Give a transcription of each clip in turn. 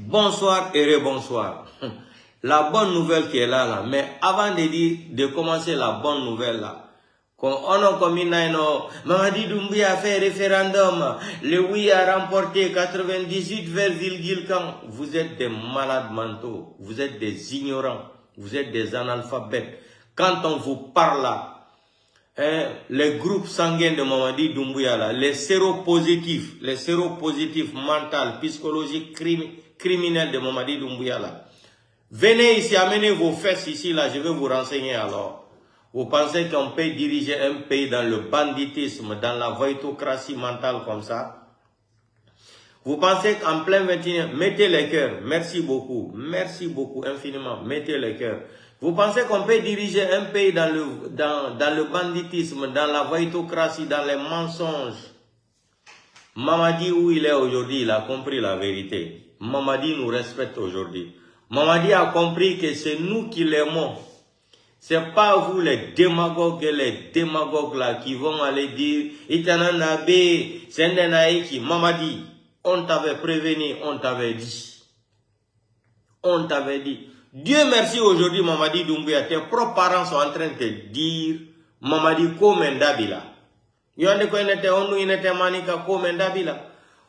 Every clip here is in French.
Bonsoir et rebonsoir. La bonne nouvelle qui est là, mais avant de commencer la bonne nouvelle là, on a commis Mamadi Doumbouya a fait référendum, le oui a remporté 98,4. Vous êtes des malades mentaux, vous êtes des ignorants, vous êtes des analphabètes. Quand on vous parle là, les groupes sanguins de Mamadi Doumbouya là, les séropositifs mentaux, psychologiques, criminels de Mamadi Doumbouya là, venez ici, amenez vos fesses ici là, je vais vous renseigner alors. Vous pensez qu'on peut diriger un pays dans le banditisme, dans la voïtocratie mentale comme ça? Vous pensez qu'en plein 21e, mettez les cœurs, merci beaucoup infiniment, mettez les cœurs. Vous pensez qu'on peut diriger un pays dans le banditisme, dans la voïtocratie, dans les mensonges? Mamadi, où il est aujourd'hui, il a compris la vérité. Mamadi nous respecte aujourd'hui. Mamadi a compris que c'est nous qui l'aimons. C'est pas vous les démagogues là qui vont aller dire Itananabe, Sendenaiki, Mamadi, on t'avait prévenu, on t'avait dit. On t'avait dit. Dieu merci aujourd'hui, Mamadi Doumbouya, tes propres parents sont en train de te dire Mamadi Komendabila. Yonde ko inete manika Komendabila.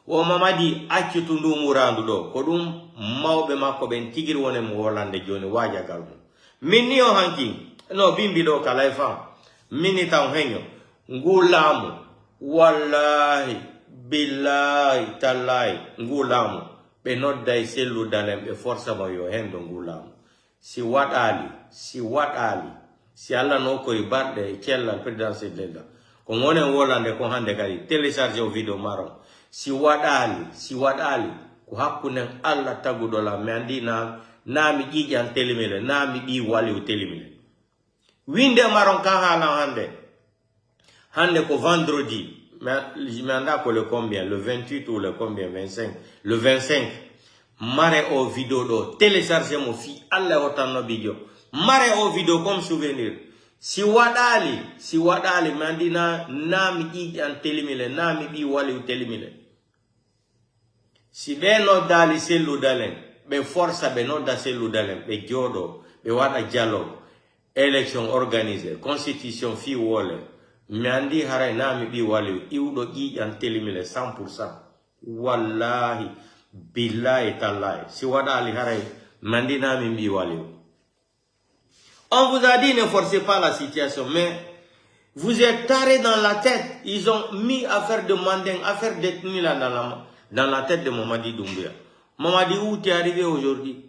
O Mamadi akitundu murandu do. Kodum maube makoben tigir wone mu Hollande joni waja galmu. Mini o hanki, no bimbi do kalaifa, mini tau henyo, ngulamu, wallahi, billahi, talai, ngulamu, be not dai selu dalem, be forza ba yo hendo ngulamu. Si wat ali, si alla no ko ibarde, kella presidence lega. Kon wone Hollande ko hande kali, télécharger o video maron. Si wat ali, ko hakkunen alla tagudola, me andi nami ƴiƴi an telimile, nami ɓi wali o telimile. Winde maron kan halan hande ko vendredi, mais anda ko le combien, le 28 ou le combien, 25, le 25, mare o vidéo do, télécharger mo fi, alla hotanno bidio, mare o vidéo comme souvenir. Si waɗali, mais andi nami ƴiƴi an telimile, nami ɓi wali o telimile. Si ɓe no dali sellu dalen, be forza be nodda selludalen be jodo be wada dialogue élection organisée constitution fi wole mi andi haray nami bi wali iwdo ƴiƴan telimile 100%. Wallahi billahi tallahi si wadali haray mandi nami bi wali. On vous a dit ne forcez pas la situation, mais vous êtes tarés dans la tête. Ils ont mis affaire de manding, affaire détenu là dans la tête de Mamadi Doumbouya. Mamadi, où tu es arrivé aujourd'hui?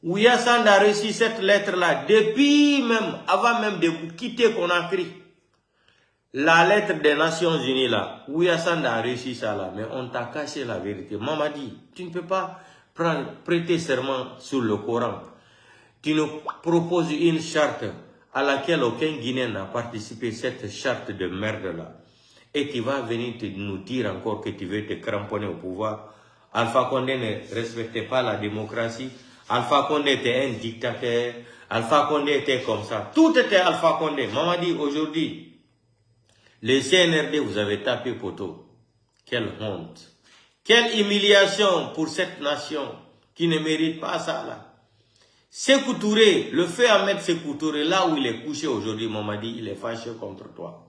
Ouya Sand a reçu cette lettre-là depuis même, avant même de quitter Conakry. La lettre des Nations Unies là, Ouya Sand a reçu ça là, mais on t'a caché la vérité. Mamadi, tu ne peux pas prêter serment sur le Coran. Tu nous proposes une charte à laquelle aucun Guinéen n'a participé, cette charte de merde là. Et tu vas venir nous dire encore que tu veux te cramponner au pouvoir. Alpha Condé ne respectait pas la démocratie. Alpha Condé était un dictateur. Alpha Condé était comme ça. Tout était Alpha Condé. Mamadi, aujourd'hui, le CNRD, vous avez tapé poteau. Quelle honte. Quelle humiliation pour cette nation qui ne mérite pas ça là. Sékou Touré, le fait Ahmed Sékou Touré, là où il est couché aujourd'hui, Mamadi, il est fâché contre toi.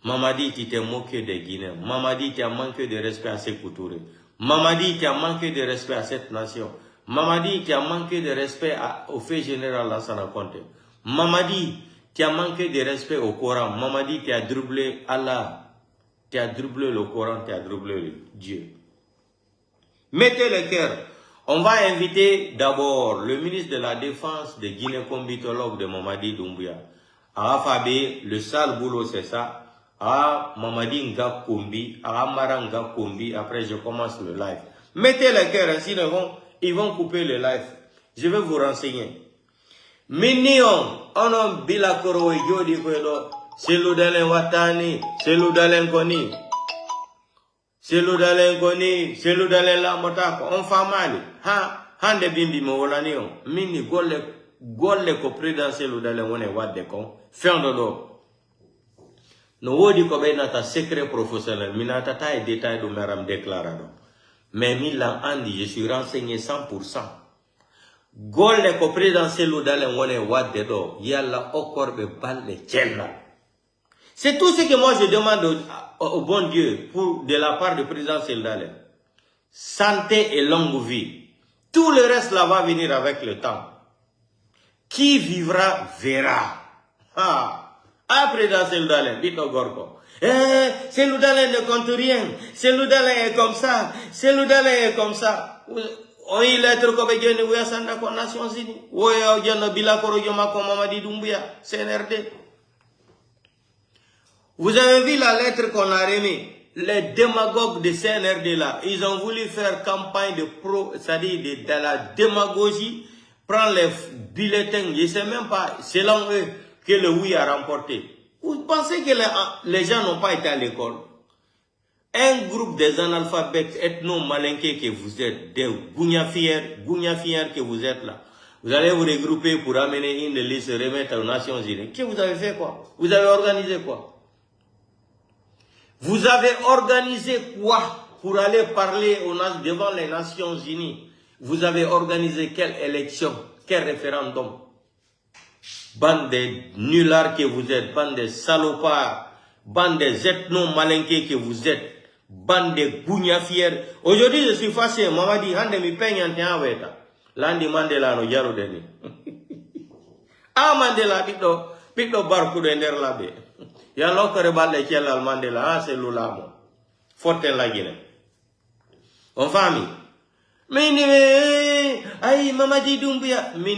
Mamadi, tu t'es moqué des Guinéens. Mamadi, tu as manqué de respect à Sékou Touré. Mamadi, tu as manqué de respect à cette nation. Mamadi, tu as manqué de respect au fait général Lansana Conté. Mamadi, tu as manqué de respect au Coran. Mamadi, tu as dribblé Allah. Tu as dribblé le Coran, tu as dribblé Dieu. Mettez le cœur. On va inviter d'abord le ministre de la Défense de Guinée-Combitologue de Mamadi Doumbouya. Arafabe, le sale boulot c'est ça. Ah, Mamadi Nga Kombi, Mara Nga Kombi, après je commence le live. Mettez les cœurs, sinon ils vont couper le live. Je vais vous renseigner. Mignon, on a bilakoro et jodi kwelo, seludalen watani, seludalen koni. Seludalen koni, seludalen la motako, on fa mali. Hande bimbi mo wolani on. Mini golle ko président seludalen wone wadde kon. Fin de l'eau. No wodi ko be nata secret professionnel minata tay détail do meram déclarado Mais Milan Andi, je suis renseigné 100%. Gol le présidentiel ou dans les Wad de do, yalla okor be bal le tchelna. C'est tout ce que moi je demande au bon Dieu pour de la part du président Seldale. Santé et longue vie. Tout le reste là va venir avec le temps. Qui vivra verra. Après dans Seldale, Bito Gorko. Seldale ne compte rien. Seldale est comme ça. Seldale est comme ça. On y lettre comme Gene Ouyassanda pour Nations Unies. Ouya Diana Bilakoro Yomako Mamadi Doumbouya, CNRD. Vous avez vu la lettre qu'on a remise. Les démagogues de CNRD là, ils ont voulu faire campagne de c'est-à-dire de la démagogie, prendre les bulletins. Je ne sais même pas, selon eux, que le oui a remporté. Vous pensez que les gens n'ont pas été à l'école? Un groupe des analphabètes ethno-malinqués que vous êtes, des gougnafières que vous êtes là, vous allez vous regrouper pour amener une liste, remettre aux Nations Unies. Que vous avez fait quoi? Vous avez organisé quoi? Vous avez organisé quoi pour aller parler devant les Nations Unies? Vous avez organisé quelle élection? Quel référendum? Bande de nullards que vous êtes, bande de salopards, bande des ethno-malinqués que vous êtes, bande de gougnafières. Aujourd'hui, je suis fâché. Maman dit, hande mi peigne en weta. Landi Mandela no yaro deni. Ah Mandela pito barku de nder labe. Ya lokore balle kielal Mandela, c'est l'ulamo. Forte la Guinée. En famille. Mais aïe, Mamadi Doumbouya. Mais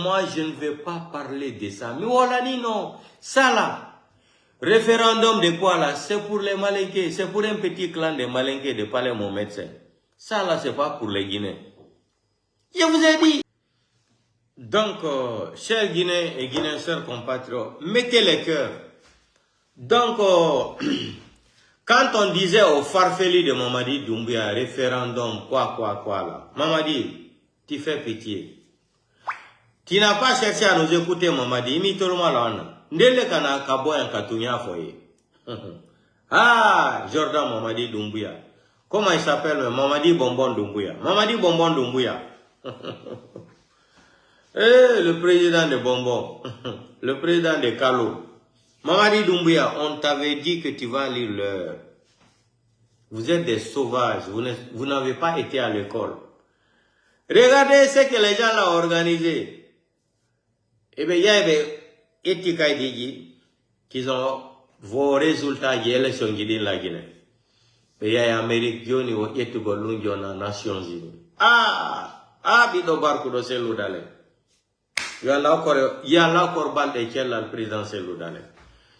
moi, je ne veux pas parler de ça. Mais voilà, non. Ça là. Référendum de quoi là? C'est pour les Malinqués. C'est pour un petit clan de Malinqués de parler mon médecin. Ça là, c'est pas pour les Guinéens. Je vous ai dit. Donc, chers Guinéens et Guinéens, chers compatriotes, mettez les cœurs. Donc, quand on disait au farfelu de Mamadi Doumbouya, référendum, quoi là, Mamadi, tu fais pitié. Tu n'as pas cherché à nous écouter, Mamadi, mi tout le monde. Ndele kana kabo en katunya foye. Ah, Jordan Mamadi Doumbouya. Comment il s'appelle? Mamadi Bonbon Doumbouya. Mamadi Bonbon Doumbouya. Le président de Bonbon. Le président de Kalo. Mamadi Doumbouya, on t'avait dit que tu vas lire l'heure. Vous êtes des sauvages. Vous n'avez pas été à l'école. Regardez ce que les gens l'ont organisé. Eh bien, il y avait Etika Digi qui ont vos résultats de l'élection de la Guinée. Il y a Amérique, Yoni, Etugolung, Yona, Nations Unies. Bido Barco de Seloudale. Il y a là encore balle de quel le président Seloudale.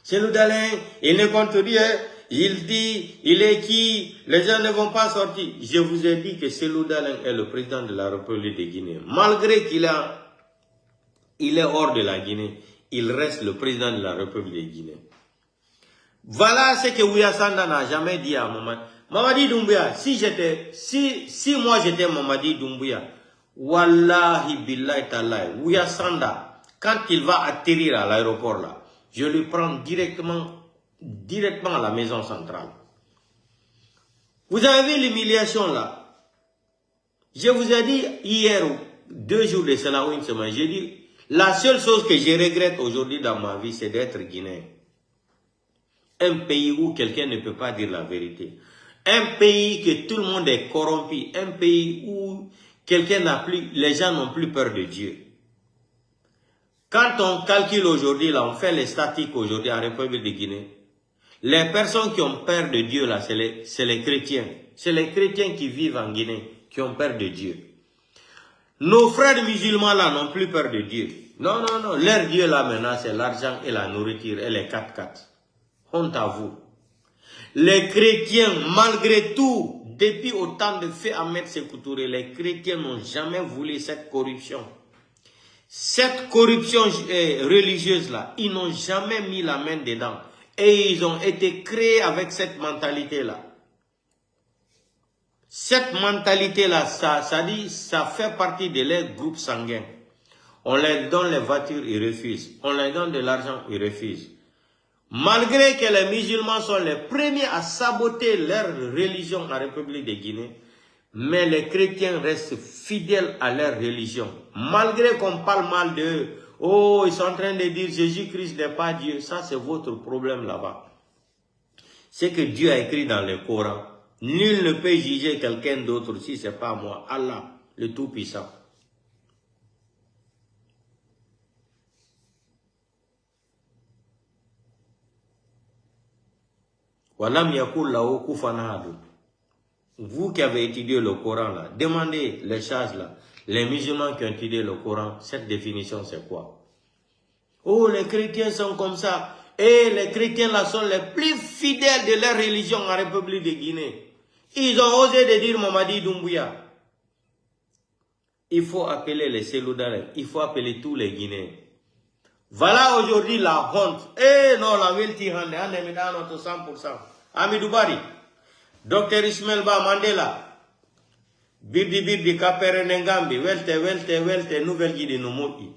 Seloudale, il ne compte rien. Il dit, il est qui? Les gens ne vont pas sortir. Je vous ai dit que Seloudale est le président de la République de Guinée. Malgré qu'il est hors de la Guinée, il reste le président de la République de Guinée. Voilà ce que Ouyassanda n'a jamais dit à Mamadi Doumbouya. Si moi j'étais Mamadi Doumbouya, Wallahi billahi talahi, Ouyassanda, quand il va atterrir à l'aéroport là, je lui prends directement à la maison centrale. Vous avez vu l'humiliation là? Je vous ai dit hier, 2 jours de cela ou une semaine, j'ai dit, la seule chose que je regrette aujourd'hui dans ma vie, c'est d'être guinéen. Un pays où quelqu'un ne peut pas dire la vérité. Un pays que tout le monde est corrompu. Un pays où les gens n'ont plus peur de Dieu. Quand on calcule aujourd'hui, là, on fait les statistiques aujourd'hui en République de Guinée, les personnes qui ont peur de Dieu, là, c'est les chrétiens. C'est les chrétiens qui vivent en Guinée, qui ont peur de Dieu. Nos frères musulmans, là, n'ont plus peur de Dieu. Non. Leur Dieu, là, maintenant, c'est l'argent et la nourriture et les 4x4. Honte à vous. Les chrétiens, malgré tout, depuis autant de faits à mettre ses couturés, les chrétiens n'ont jamais voulu cette corruption. Cette corruption religieuse-là, ils n'ont jamais mis la main dedans. Et ils ont été créés avec cette mentalité-là. Cette mentalité-là, ça fait partie de leur groupe sanguin. On leur donne les voitures, ils refusent. On leur donne de l'argent, ils refusent. Malgré que les musulmans sont les premiers à saboter leur religion en République de Guinée, Mais les chrétiens restent fidèles à leur religion. Malgré qu'on parle mal d'eux, oh, ils sont en train de dire Jésus-Christ n'est pas Dieu. Ça, c'est votre problème là-bas. C'est que Dieu a écrit dans le Coran. Nul ne peut juger quelqu'un d'autre si ce n'est pas moi, Allah, le Tout-Puissant. Vous qui avez étudié le Coran là, demandez les sages là, les musulmans qui ont étudié le Coran, cette définition c'est quoi? Oh, les chrétiens sont comme ça. Et les chrétiens là sont les plus fidèles de leur religion en République de Guinée. Ils ont osé de dire Mamadi Doumbouya. Il faut appeler les Seloudalais, il faut appeler tous les Guinéens. Voilà aujourd'hui la honte. Eh non, la welti hande, hande mi dano to 100%. Amidou Bari, Dr. Ismail Ba Mandela, Birdi Kapere Nengambi, welte, nouvelle guide no moki.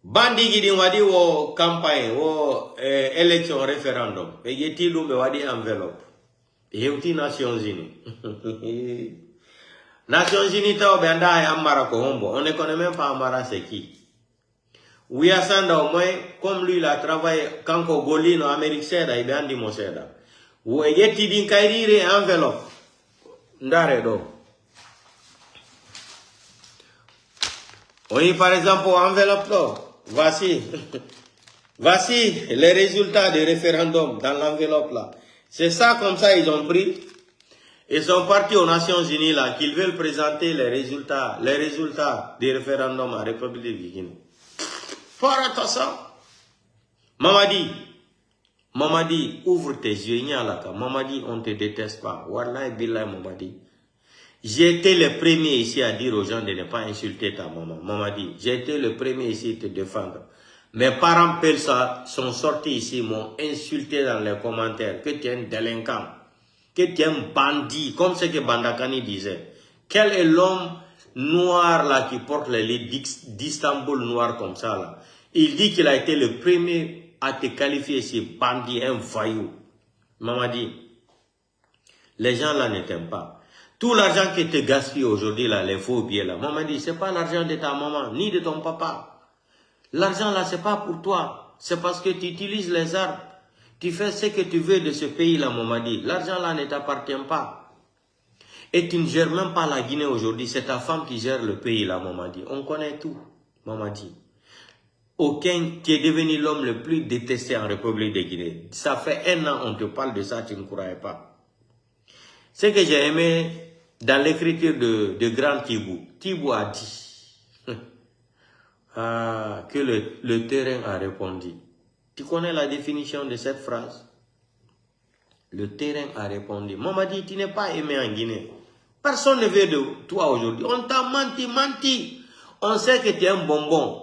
Bandi gidi wadi wo campagne, wo élection référendum. Et yeti lumbe wadi enveloppe. Yeuti Nations Unies. Nations Unies ta obenda Amara ko hombo. On ne connaît même pas Amara c'est qui. Ouya Sanda au moins, comme lui il a travaillé kanko Goli no Amérique Seda, il bandi mo Seda. Ou yeti din kairire enveloppe. Ndare do. Oui, par exemple, enveloppe là. Voici les résultats des référendums dans l'enveloppe là. C'est ça comme ça ils ont pris. Ils sont partis aux Nations Unies là, qu'ils veulent présenter les résultats des référendums à la République de Guinée. Faut arrêter ça. Mamadi, ouvre tes yeux, Mamadi, on ne te déteste pas. Wallahi billahi Mamadi. J'ai été le premier ici à dire aux gens de ne pas insulter ta maman. Mamadi, j'ai été le premier ici à te défendre. Mes parents sont sortis ici, m'ont insulté dans les commentaires que tu es un délinquant, que tu es un bandit, comme ce que Bandakani disait. Quel est l'homme noir là qui porte les lits d'Istanbul noir comme ça là? Il dit qu'il a été le premier à te qualifier ici, bandit, un voyou. Mamadi, les gens là ne t'aiment pas. Tout l'argent que tu gaspilles aujourd'hui, là, les faux billets, là, maman dit, c'est pas l'argent de ta maman, ni de ton papa. L'argent, là, c'est pas pour toi. C'est parce que tu utilises les armes. Tu fais ce que tu veux de ce pays-là, maman dit. L'argent, là, ne t'appartient pas. Et tu ne gères même pas la Guinée aujourd'hui. C'est ta femme qui gère le pays, là, maman dit. On connaît tout, maman dit. Aucun qui est devenu l'homme le plus détesté en République de Guinée. Ça fait 1 an, on te parle de ça, tu ne croyais pas. Ce que j'ai aimé dans l'écriture de Grand Thibou, Thibou a dit que le terrain a répondu. Tu connais la définition de cette phrase? Le terrain a répondu. Maman dit, tu n'es pas aimé en Guinée. Personne ne veut de toi aujourd'hui. On t'a menti. On sait que tu es un bonbon.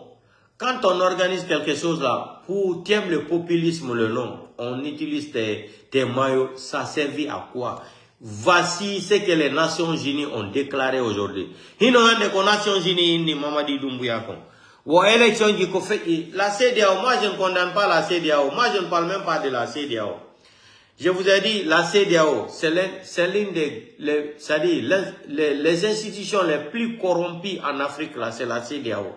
Quand on organise quelque chose là, pour tu aimes le populisme, le nom, on utilise tes maillots, ça servit à quoi? Voici ce que les Nations Unies ont déclaré aujourd'hui. Les Nations Unies, ni Mamadi Doumbouya. La CEDEAO, moi je ne condamne pas la CEDEAO. Moi je ne parle même pas de la CEDEAO. Je vous ai dit, la CEDEAO, c'est l'une des, les institutions les plus corrompues en Afrique, là, c'est la CEDEAO.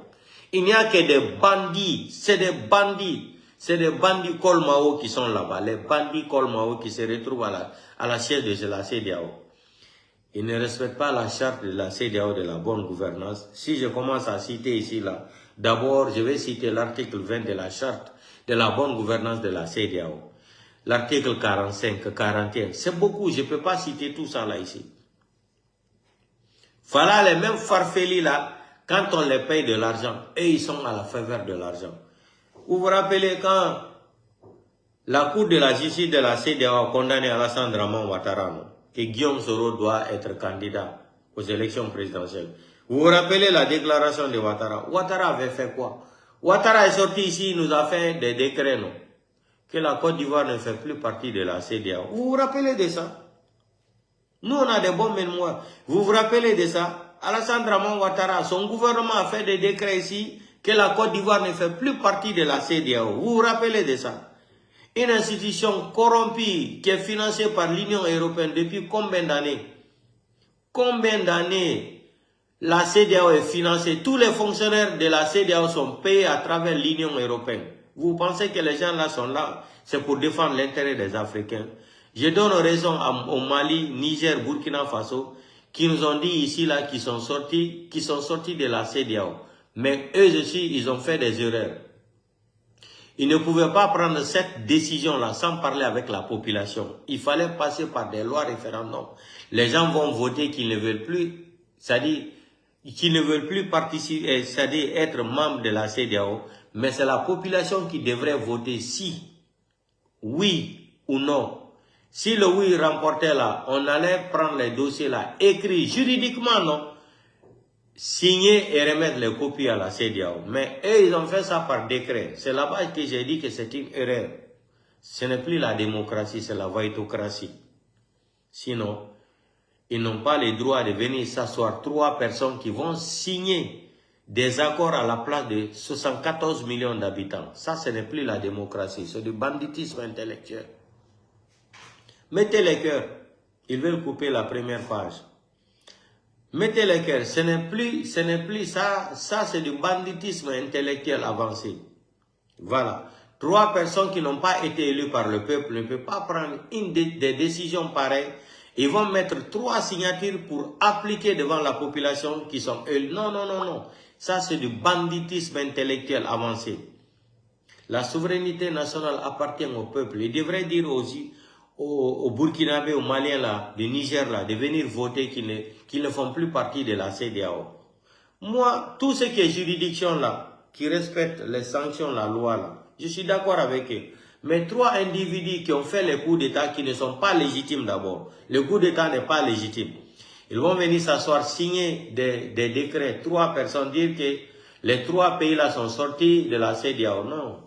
Il n'y a que des bandits, c'est des bandits. C'est des bandits Kolmao qui sont là-bas, les bandits Kolmao qui se retrouvent à la chaise de la CEDEAO. Ils ne respectent pas la charte de la CEDEAO de la bonne gouvernance. Si je commence à citer ici, là, d'abord, je vais citer l'article 20 de la charte de la bonne gouvernance de la CEDEAO. L'article 45, 41, c'est beaucoup, je ne peux pas citer tout ça là ici. Voilà les mêmes farfelis là, quand on les paye de l'argent, et ils sont à la faveur de l'argent. Vous vous rappelez quand la Cour de la justice de la CEDEAO a condamné Alassane Dramane Ouattara, que Guillaume Soro doit être candidat aux élections présidentielles. Vous vous rappelez la déclaration de Ouattara? Ouattara avait fait quoi? Ouattara est sorti ici, il nous a fait des décrets, non? Que la Côte d'Ivoire ne fait plus partie de la CEDEAO. Vous vous rappelez de ça? Nous, on a des bonnes mémoires. Vous vous rappelez de ça? Alassane Dramane Ouattara, son gouvernement a fait des décrets ici que la Côte d'Ivoire ne fait plus partie de la CEDEAO. Vous vous rappelez de ça? Une institution corrompue qui est financée par l'Union européenne depuis combien d'années? combien d'années la CEDEAO est financée? Tous les fonctionnaires de la CEDEAO sont payés à travers l'Union européenne. Vous pensez que les gens là sont là, c'est pour défendre l'intérêt des Africains? Je donne raison au Mali, Niger, Burkina Faso, qui nous ont dit ici là qu'ils sont sortis de la CEDEAO. Mais eux aussi, ils ont fait des erreurs. Ils ne pouvaient pas prendre cette décision-là sans parler avec la population. Il fallait passer par des lois référendums. Les gens vont voter qu'ils ne veulent plus, c'est-à-dire qu'ils ne veulent plus participer, c'est-à-dire être membres de la CEDEAO, mais c'est la population qui devrait voter si, oui ou non. Si le oui remportait là, on allait prendre les dossiers là, écrits juridiquement, non, signer et remettre les copies à la CEDEAO. Mais eux, ils ont fait ça par décret. C'est là-bas que j'ai dit que c'est une erreur. Ce n'est plus la démocratie, c'est la vaïtocratie. Sinon, ils n'ont pas le droit de venir s'asseoir 3 personnes qui vont signer des accords à la place de 74 millions d'habitants. Ça, ce n'est plus la démocratie, c'est du banditisme intellectuel. Mettez les cœurs. Ils veulent couper la première page. Mettez les cœurs. Ce n'est plus ça. Ça, c'est du banditisme intellectuel avancé. Voilà. 3 personnes qui n'ont pas été élues par le peuple ne peuvent pas prendre des décisions pareilles. Ils vont mettre 3 signatures pour appliquer devant la population qui sont élus. Non, non, non, non. Ça, c'est du banditisme intellectuel avancé. La souveraineté nationale appartient au peuple. Il devrait dire aussi aux Burkinabés, aux Maliens là, du Niger là, de venir voter qu'ils ne font plus partie de la CEDEAO. Moi, tout ce qui est juridiction là, qui respecte les sanctions, la loi là, je suis d'accord avec eux. Mais 3 individus qui ont fait les coups d'État qui ne sont pas légitimes d'abord. Le coup d'État n'est pas légitime. Ils vont venir s'asseoir, signer des décrets, 3 personnes, dire que les 3 pays là sont sortis de la CEDEAO. Non.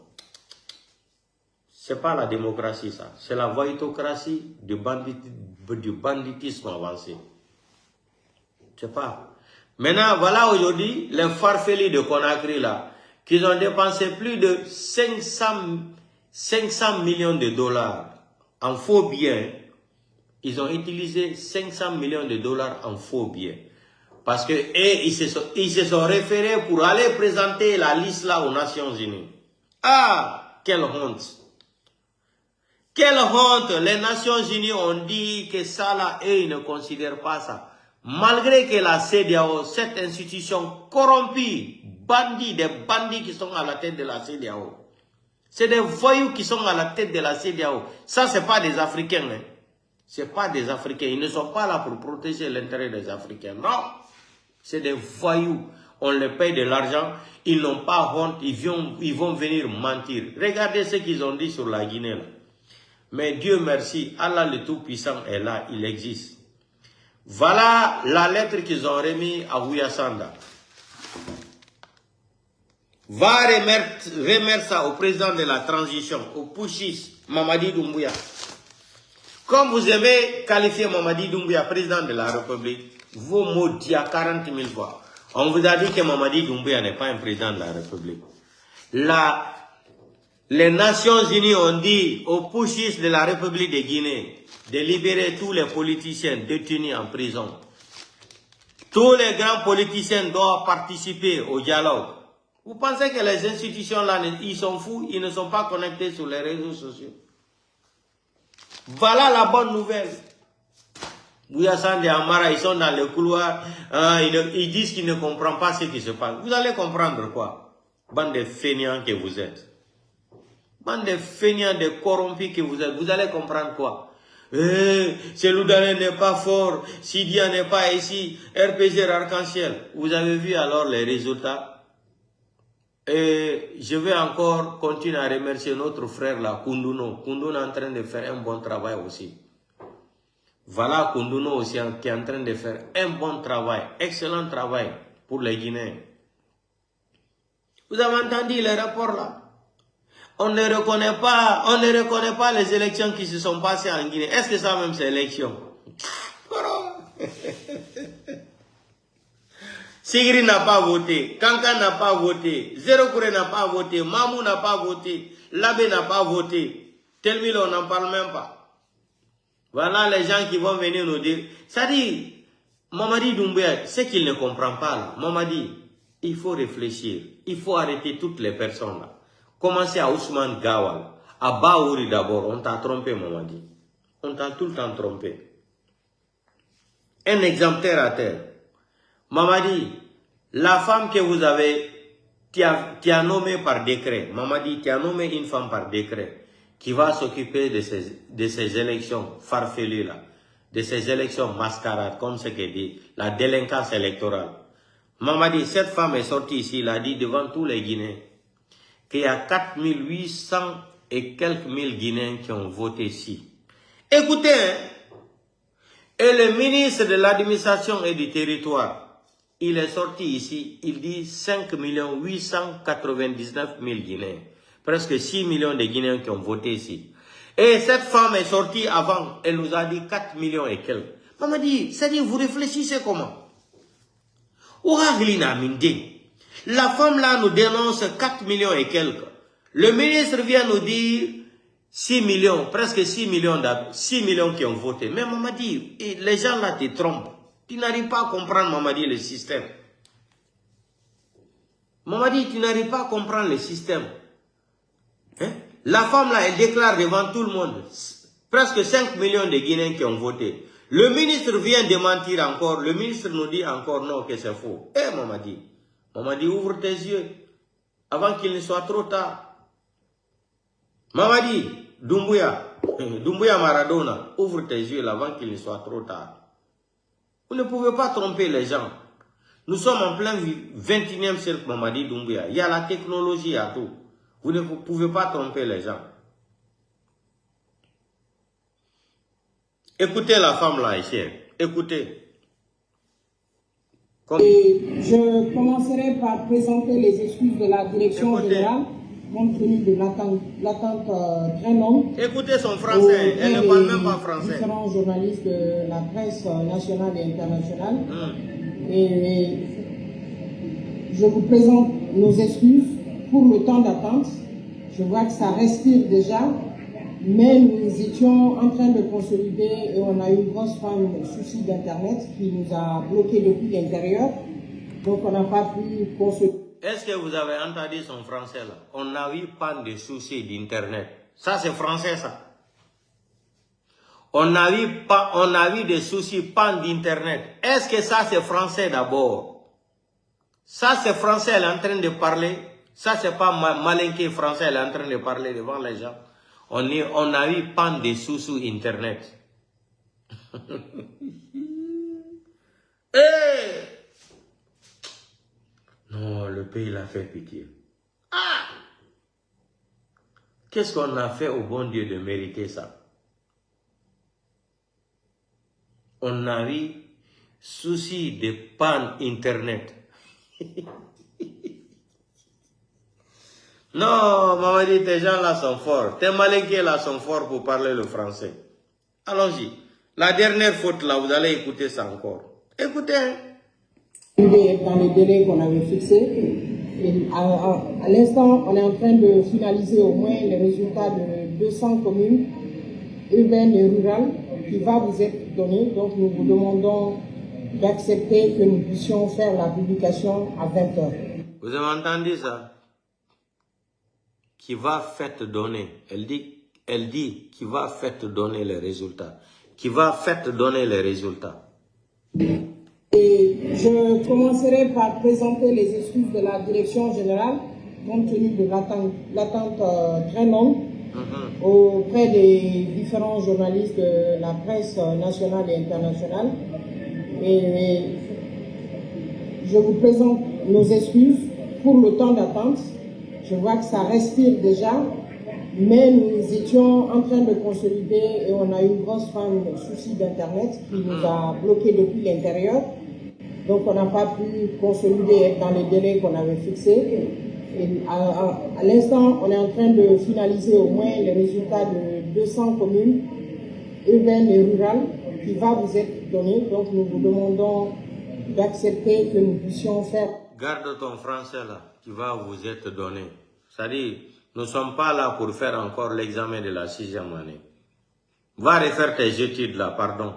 C'est pas la démocratie, ça. C'est la vaïtocratie du banditisme avancé. C'est pas. Maintenant, voilà aujourd'hui, les farfelis de Conakry, là, qu'ils ont dépensé plus de 500 millions de dollars en faux biens. Ils ont utilisé 500 millions de dollars en faux biens. Parce que ils se sont référés pour aller présenter la liste là aux Nations Unies. Ah, quelle honte! Quelle honte! Les Nations Unies ont dit que ça là, eux, ils ne considèrent pas ça. Malgré que la CEDEAO, cette institution corrompue, des bandits qui sont à la tête de la CEDEAO. C'est des voyous qui sont à la tête de la CEDEAO. Ça, ce n'est pas des Africains. Hein. Ce n'est pas des Africains. Ils ne sont pas là pour protéger l'intérêt des Africains. Non! C'est des voyous. On les paye de l'argent. Ils n'ont pas honte. Ils vont venir mentir. Regardez ce qu'ils ont dit sur la Guinée. Là. Mais Dieu merci, Allah le Tout-Puissant est là, il existe. Voilà la lettre qu'ils ont remise à Ouyasanda. Va remettre ça au président de la transition, au Pouchis, Mamadi Doumbouya. Comme vous aimez qualifier Mamadi Doumbouya président de la République, vous maudit à 40 000 fois. On vous a dit que Mamadi Doumbouya n'est pas un président de la République. Les Nations Unies ont dit aux putschistes de la République de Guinée de libérer tous les politiciens détenus en prison. Tous les grands politiciens doivent participer au dialogue. Vous pensez que les institutions là, ils sont fous, ils ne sont pas connectés sur les réseaux sociaux. Voilà la bonne nouvelle. Bouyassane et Amara, ils sont dans le couloir, ils disent qu'ils ne comprennent pas ce qui se passe. Vous allez comprendre quoi? Bande de fainéants que vous êtes. Bande de feignants, de corrompus que vous êtes, vous allez comprendre quoi? Seloudane n'est pas fort, Sidia n'est pas ici, RPG Arc-en-Ciel. Vous avez vu alors les résultats? Et je vais encore continuer à remercier notre frère là, Koundouno. Koundouno est en train de faire un bon travail aussi. Voilà Koundouno aussi qui est en train de faire un bon travail, excellent travail pour les Guinéens. Vous avez entendu les rapports là? On ne reconnaît pas les élections qui se sont passées en Guinée. Est-ce que ça même c'est élection? Sigri n'a pas voté, Kankan n'a pas voté, Zéro Kouré n'a pas voté, Mamou n'a pas voté, Labé n'a pas voté. Telmilo, on n'en parle même pas. Voilà les gens qui vont venir nous dire. Ça dit, Mamadi Doumbouya, ce qu'il ne comprend pas là, Mamadi, il faut réfléchir. Il faut arrêter toutes les personnes là. Commencez à Ousmane Gawal, à Baouri d'abord. On t'a trompé, Mamadi. On t'a tout le temps trompé. Un exemple terre à terre. Mamadi, la femme que vous avez, tu as nommé par décret. Mamadi, tu as nommé une femme par décret qui va s'occuper de ces élections farfelues là, de ces élections mascarades, comme ce que dit la délinquance électorale. Mamadi, cette femme est sortie ici, il a dit devant tous les Guinéens qu'il y a 4800 et quelques mille Guinéens qui ont voté ici. Écoutez, hein, et le ministre de l'administration et du territoire, il est sorti ici, il dit 5 899 000 Guinéens. Presque 6 millions de Guinéens qui ont voté ici. Et cette femme est sortie avant, elle nous a dit 4 millions et quelques. Maman dit, c'est-à-dire, vous réfléchissez comment? La femme là nous dénonce 4 millions et quelques. Le ministre vient nous dire 6 millions, presque 6 millions qui ont voté. Mais maman dit, les gens là te trompent. Tu n'arrives pas à comprendre, maman dit, le système. Maman dit, tu n'arrives pas à comprendre le système. Hein? La femme là, elle déclare devant tout le monde, presque 5 millions de Guinéens qui ont voté. Le ministre vient démentir encore, le ministre nous dit encore non, que c'est faux. Eh, maman dit, ouvre tes yeux, avant qu'il ne soit trop tard. Maman dit, Doumbouya Maradona, ouvre tes yeux là, avant qu'il ne soit trop tard. Vous ne pouvez pas tromper les gens. Nous sommes en plein 21e siècle, maman dit Doumbouya. Il y a la technologie, il y a tout. Vous ne pouvez pas tromper les gens. Écoutez la femme là, ici. Écoutez. Et je commencerai par présenter les excuses de la direction générale, compte tenu de l'attente très longue. Écoutez son français, elle ne parle même pas français. Différents journalistes de la presse nationale et internationale. Et je vous présente nos excuses pour le temps d'attente. Je vois que ça respire déjà, mais nous étions en train de consolider et on a eu une grosse panne de soucis d'Internet qui nous a bloqués depuis l'intérieur. Donc on n'a pas pu consolider. Est-ce que vous avez entendu son français là? On a eu panne de soucis d'Internet. Ça c'est français ça. On a eu des soucis panne d'Internet. Est-ce que ça c'est français d'abord? Ça c'est français, elle est en train de parler. Ça, c'est pas malinqué français, elle est en train de parler devant les gens. On a eu panne de sous Internet. Hey! Non, le pays l'a fait pitié. Ah! Qu'est-ce qu'on a fait au bon Dieu de mériter ça? On a eu souci de panne Internet. Non, maman dit, tes gens là sont forts. Tes malinqués là sont forts pour parler le français. Allons-y. La dernière faute là, vous allez écouter ça encore. Écoutez. Dans les délais qu'on avait fixés. Et à l'instant, on est en train de finaliser au moins les résultats de 200 communes urbaines et rurales qui va vous être donné. Donc nous vous demandons d'accepter que nous puissions faire la publication à 20h. Vous avez entendu ça? Qui va faire donner. Elle dit qui va faire donner les résultats. Qui va faire donner les résultats. Et je commencerai par présenter les excuses de la direction générale, compte tenu de l'attente très longue auprès des différents journalistes de la presse nationale et internationale. Et je vous présente nos excuses pour le temps d'attente. Je vois que ça respire déjà, mais nous étions en train de consolider et on a eu une grosse panne de soucis d'Internet qui nous a bloqués depuis l'intérieur. Donc on n'a pas pu consolider dans les délais qu'on avait fixés. Et à l'instant, on est en train de finaliser au moins les résultats de 200 communes urbaines et rurales qui va vous être donné. Donc nous vous demandons d'accepter que nous puissions faire. Garde ton français là, qui va vous être donné. C'est-à-dire, nous ne sommes pas là pour faire encore l'examen de la 6e année. Va refaire tes études là, pardon.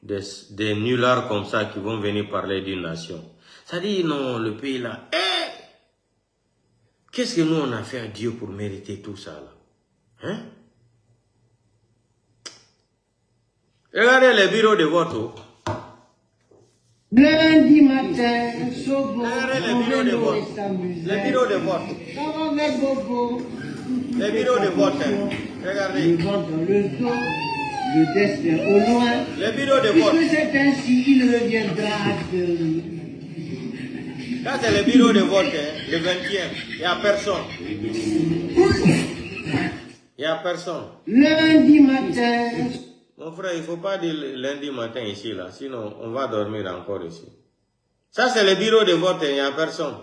des nullards comme ça qui vont venir parler d'une nation. Ça dit, non, le pays là, qu'est-ce que nous on a fait à Dieu pour mériter tout ça là? Hein? Regardez les bureaux de vote. Lundi matin, Regardez les bureaux de vote. Les bureaux de vote. Les bureaux de vote. Regardez. Le ventre dans le dos, le destin au loin. Les bureaux de vote. Puisque c'est ainsi, il reviendra à celui. Là, c'est le bureau de vote, hein, le 20e. Il n'y a personne. Il n'y a personne. Lundi matin. Mon frère, il ne faut pas dire lundi matin ici, là. Sinon, on va dormir encore ici. Ça, c'est le bureau de vote, il n'y a personne.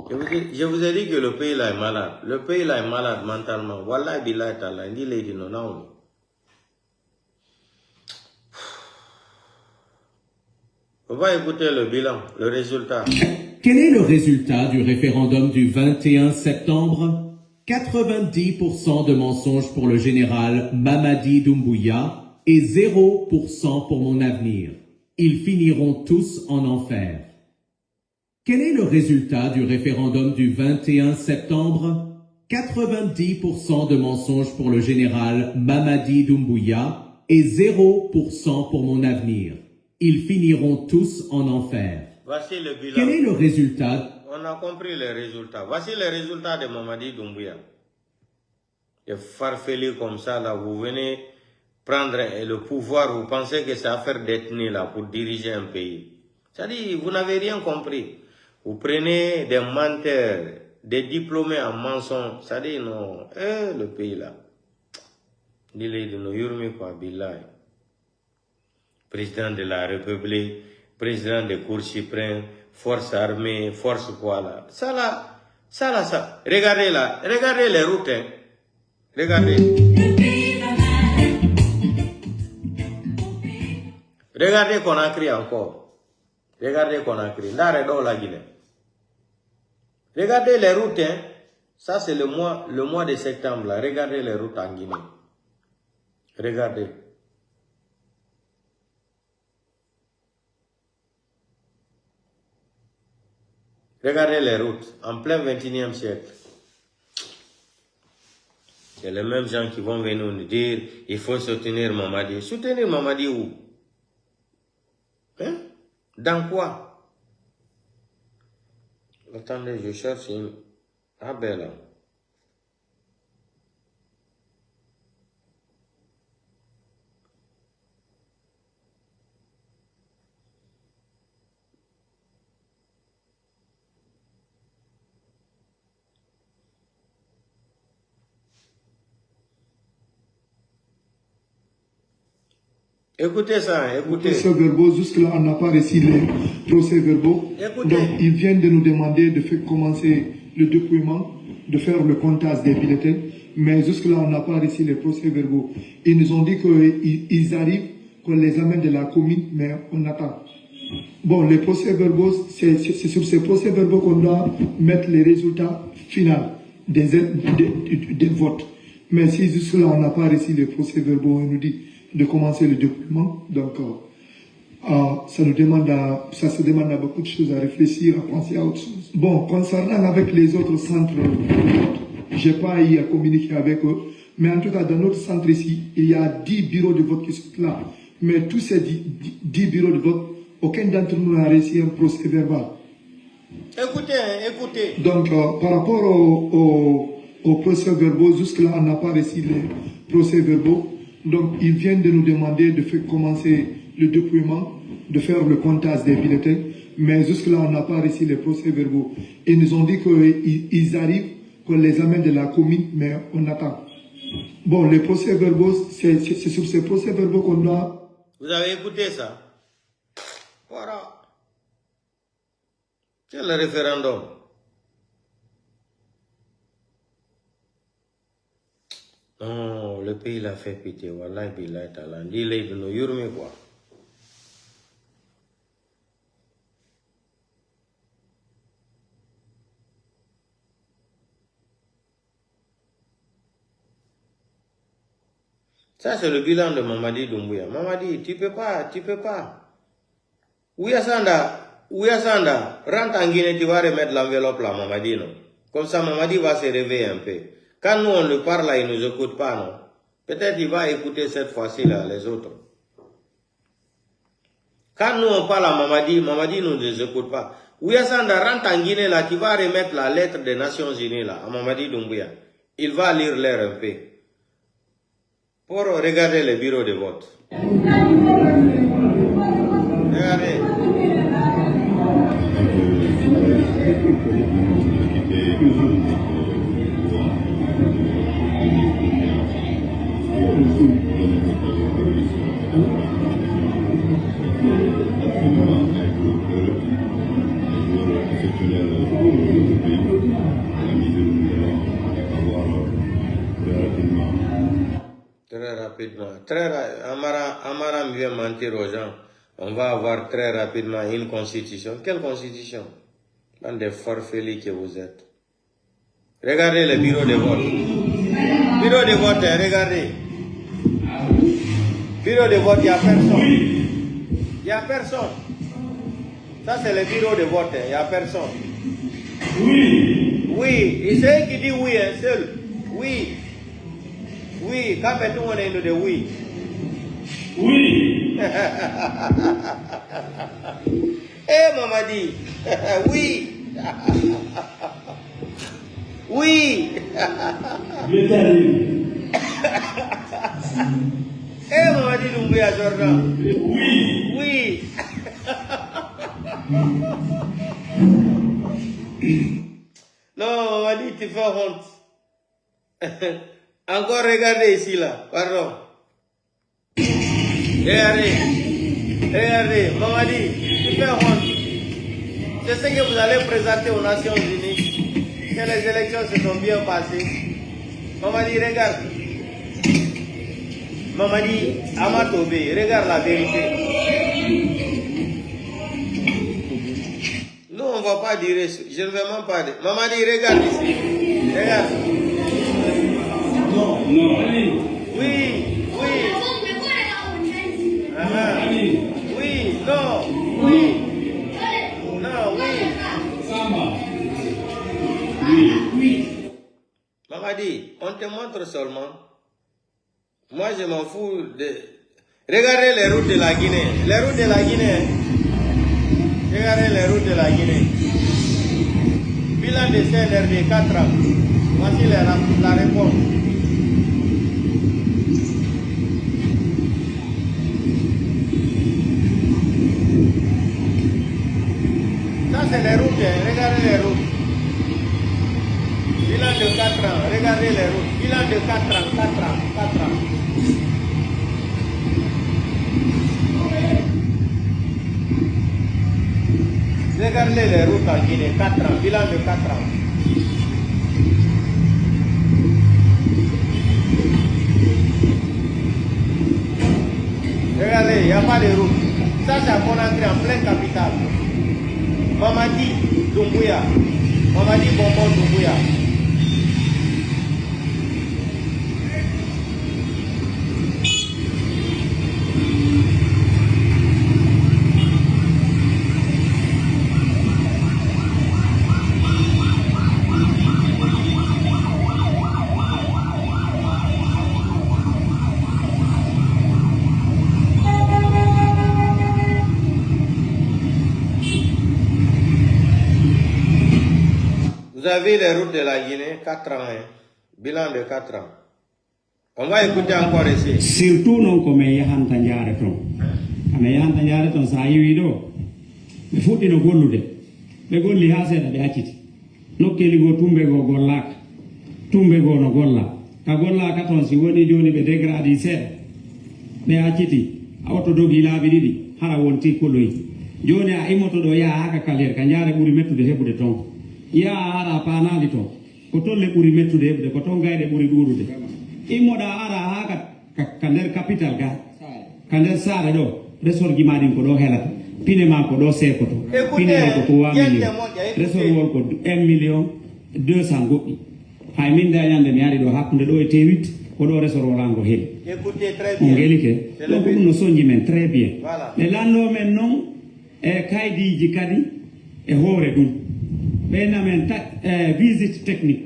Je vous ai dit que le pays là est malade. Le pays là est malade mentalement. Wallah billah ta'ala. Il dit non, non. On va écouter le bilan, le résultat. Quel est le résultat du référendum du 21 septembre? 90% de mensonges pour le général Mamadi Doumbouya et 0% pour mon avenir. Ils finiront tous en enfer. Quel est le résultat du référendum du 21 septembre? 90% de mensonges pour le général Mamadi Doumbouya et 0% pour mon avenir. Ils finiront tous en enfer. Voici le bilan. Quel est le résultat? On a compris les résultats. Voici les résultats de Mamadi Doumbouya. Des farfelus comme ça, là, vous venez prendre le pouvoir, vous pensez que c'est affaire d'ethnie, là, pour diriger un pays. C'est-à-dire, vous n'avez rien compris. Vous prenez des menteurs, des diplômés en mensonges. C'est-à-dire, non, le pays, là. Dis-le, non, yurmi quoi, billahi. Président de la République, président des cours suprêmes, force armée, force quoi là. Ça là. Regardez là, regardez les routes, hein. Regardez. Regardez Conakry encore. Regardez Conakry. Là, dans la Guinée. Regardez les routes, hein. Ça c'est le mois de septembre là. Regardez les routes en Guinée. Regardez. Regardez les routes, en plein 21e siècle. C'est les mêmes gens qui vont venir nous dire il faut soutenir Mamadi. Soutenir Mamadi où? Hein? Dans quoi? Attendez, je cherche une... Ah ben là. Écoutez ça, écoutez. Procès-verbaux, jusque-là, on n'a pas reçu les procès-verbaux. Donc, ils viennent de nous demander de faire commencer le dépouillement, de faire le comptage des bulletins. Mais jusque-là, on n'a pas reçu les procès-verbaux. Ils nous ont dit qu'ils arrivent, qu'on les amène de la commune, mais on attend. Bon, les procès-verbaux, c'est sur ces procès-verbaux qu'on doit mettre les résultats finaux des votes. Mais si jusque-là, on n'a pas reçu les procès-verbaux, on nous dit de commencer le déploiement. Donc, ça se demande à beaucoup de choses, à réfléchir, à penser à autre chose. Bon, concernant avec les autres centres, je n'ai pas eu à communiquer avec eux, mais en tout cas, dans notre centre ici, il y a 10 bureaux de vote qui sont là. Mais tous ces 10 bureaux de vote, aucun d'entre nous n'a reçu un procès verbal. Écoutez. Donc, par rapport aux procès verbaux, jusque-là, on n'a pas reçu les procès verbaux. Donc, ils viennent de nous demander de faire commencer le dépouillement, de faire le comptage des bulletins. Mais jusque-là, on n'a pas reçu les procès-verbaux. Ils nous ont dit qu'ils arrivent, qu'on les amène de la commune, mais on attend. Bon, les procès-verbaux, c'est sur ces procès-verbaux qu'on doit... Vous avez écouté ça? Voilà. C'est le référendum. Non, le pays l'a fait pitié. Wallahi billahi ta'ala. Dis-le de nos yurmi quoi. Ça, c'est le bilan de Mamadi Doumbouya. Mamadi, tu peux pas. Ouya Sanda, rentre en Guinée, tu vas remettre l'enveloppe là, Mamadi, non? Comme ça, Mamadi va se réveiller un peu. Quand nous, on lui parle là, il ne nous écoute pas, non? Peut-être il va écouter cette fois-ci là, les autres. Quand nous, on parle à Mamadi ne nous écoute pas. Ouya Sanda, rentre en Guinée là, tu vas remettre la lettre des Nations Unies là, à Mamadi Doumbouya. Il va lire l'air un peu. Pour regarder le bureau de vote. Regardez. Très rapidement. Amara vient mentir aux gens. On va avoir très rapidement une constitution. Quelle constitution? Dans des forfelis que vous êtes. Regardez le bureau de vote. Bureau de vote, regardez. Bureau de vote, il n'y a personne. Il n'y a personne. Ça, c'est le bureau de vote, il n'y a personne. Oui. Et c'est qui dit oui, un seul. Oui. Oui, quand tout le monde est de oui. Oui. Eh, Mamadi. Oui. Oui. Eh, Mamadi Doumbouya Jordan. Oui. Non, Mamadi, tu fais honte. Encore regardez ici là, pardon. Regardez, Mamadi, tu fais honte. C'est ce que vous allez présenter aux Nations Unies, que les élections se sont bien passées. Mamadi, regarde. Mamadi, Amatobé, regarde la vérité. Nous, on ne va pas dire, je ne vais même pas dire. Mamadi, regarde ici. Regarde. Non. Oui. Oui, non. Oui. Non, oui. Mamadi, on te montre seulement. Moi, je m'en fous de... Regardez les routes de la Guinée. Les routes de la Guinée. Regardez les routes de la Guinée. Bilan de CNRD 4 ans. Voici la réponse. Ça, c'est les routes. Regardez les routes. Bilan de 4 ans. Regardez les routes. Bilan de 4 ans. 4 ans. Regardez les routes en Guinée. 4 ans. Bilan de 4 ans. Regardez, il n'y a pas de route. Ça, c'est à Conakry, en pleine capitale. Mamadi Doumbouya. Mamadi Bonbon Doumbouya. Vous avez les routes de la Guinée, 4 ans, hein? Bilan de 4 ans. On va écouter encore ici. Surtout non comme Yahan Tanjare ton. Comme Yahan Tanjare ton sa yiwido. Me futti no gollude. Be golli ha seeda be acciti. Nokkeli go tumbe go gollaka. Tumbe go no golla. Ka golla ka ton si woni joni be degradi seeda. Be acciti. Awto dogi laabi didi hara wonti koloyi. Joni a imoto do ya haka kaler kanjare buri mettude hebude ton. Ya ara panali to ko tolle buri mettude hebde ko ton gayde buri durude imoda ara haka kander capital ga kander sare do resor gimadin ko do helata pine ma ko do sekoto pine ma ko 3 million resor wol ko 1 million 200 goddi hay min da yande mi ari do hakkunde do e tewit Odore Sorolango Hill. Écoutez très bien. Ngélike. Donc nous sommes men très bien. Voilà. Les lando men non kaidi jikadi e hore dum. Bena men visite technique.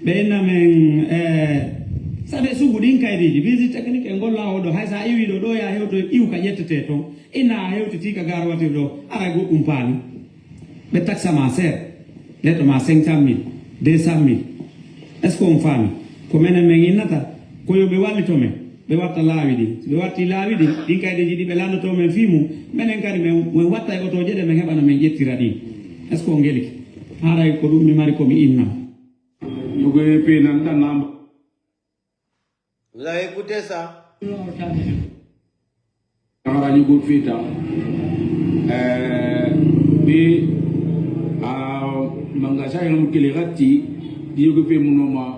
Bena men sabe sugudin kaidi visite technique e golla odo haysa iwi do ya hewto iw ka yettete to ina hewto tika garwate do ara go umpani. Be taxa ma ser. Letto ma 500,000, 200,000. Est-ce qu'on fait? Comme on menginata, koyo be walli to men, be watta lawidi, be watti lawidi, din kayde jidi be lando to men fimu, menen kadi men watta ko to jede men hebana men jettira di. Est-ce qu'on ngeli? Haray ko dum mi mari ko mi inna. Vous avez écouté ça? Mangasa yang mukili gati yoge pe munoma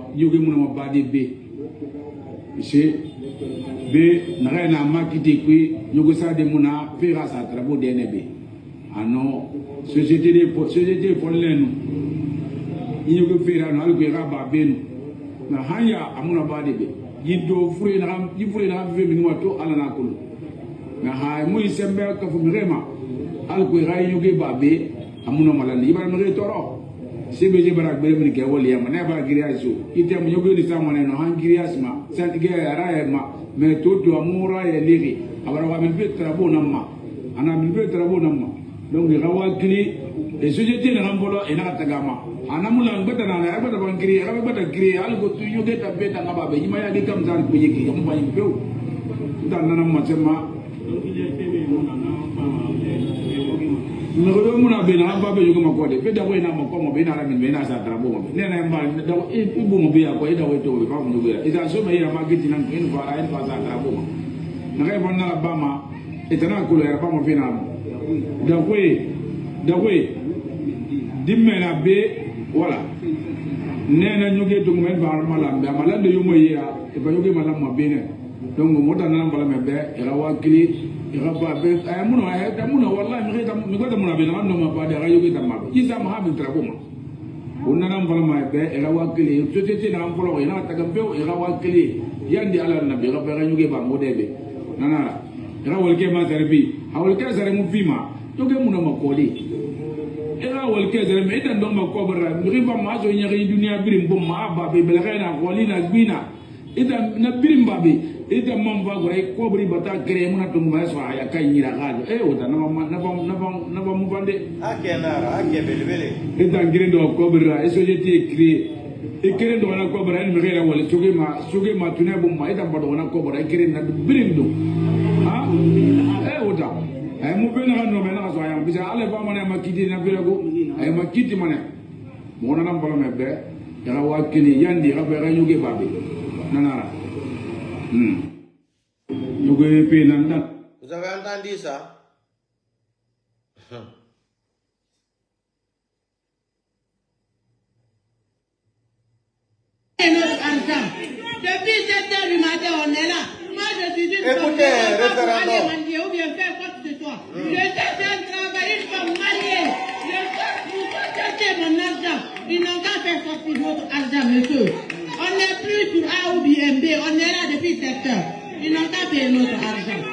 bade be se be na makiti kui yoge sa de muna fe rasa trabo DNB ano société polenu yoge fe ra no algo raba benu na hanya amuna bade be yido fure na fe minwa to ala na kulu na hay muy sembe ka fu mirema algo ra yoge babe amuna malandi ibara mire toro CBG barak bere mini ke woli yama ne ba giriaso ite mo yogo ni samone no han giriasma sant ge ara ma me toto amura ya liri abara wa milbe trabo namma ana milbe trabo namma donc ga wakili e société na ngambolo e na tagama ana mula ngata na ya bata bankiri ya bata giri al go tu yoge ta beta ngaba be yima ya ge kam zan ko yiki yam ba yimbe dan na ma chema Nagodo muna be na ba be yogo makode be da we na makoma be na ramin be na sa trabo mo ne na mba da ibu mo be ya ko ida we to be fa mo be ida so me ya magiti nan ko fa ay fa sa trabo mo na ga bon na ba ma etana ko ya ba mo be na da we dimme na be wala ne na nyoge to men ba mala be mala de yumo ya e ba yoge mala mo be ne donc mo ta na mala me be era wakili Rababe, ayamuna wallahi mi gota muna be na no ma ba de rayo ke tamma isa ma ha min traboma onna nam fala ma be era wakili société na am folo ina ta gambe era wakili yandi ala nabi ga ba nyuge ba mo debe nana era walke ma serbi hawal ke sare mu fima to ke muna ma koli era walke sare me idan don ma ko bara mi ba ma so nyari dunia birim bom ma ba be bela na koli na gbina idan na birim ba be ita mamba gore ko buri bata kere muna to ma so aya kai nyira gado wota na ba mu bande akenara akebelebele ita ngire do ko buri ra société créé e kere do na ko buri ni mera wala suge ma tune bu ma ita bodo na ko buri kere na birim do ha wota mu be na no me na so aya bisa ale ba mana makiti na birago ay makiti mana mo na nam bala mebbe ya wakili yandi ga be ga nyuge babe nanara. Vous avez entendu ça? Depuis 7 heures du matin, on est là. Moi, je suis une écoutez, référendum. Ou bien faire quoi que ce soit. Je fais un travail, une femme mariée. Je fais mon argent. Ils n'ont qu'à faire sortir votre argent, monsieur. On n'est plus sur A ou bien B. On est là depuis 7 heures. Ils n'ont qu'à payer notre argent.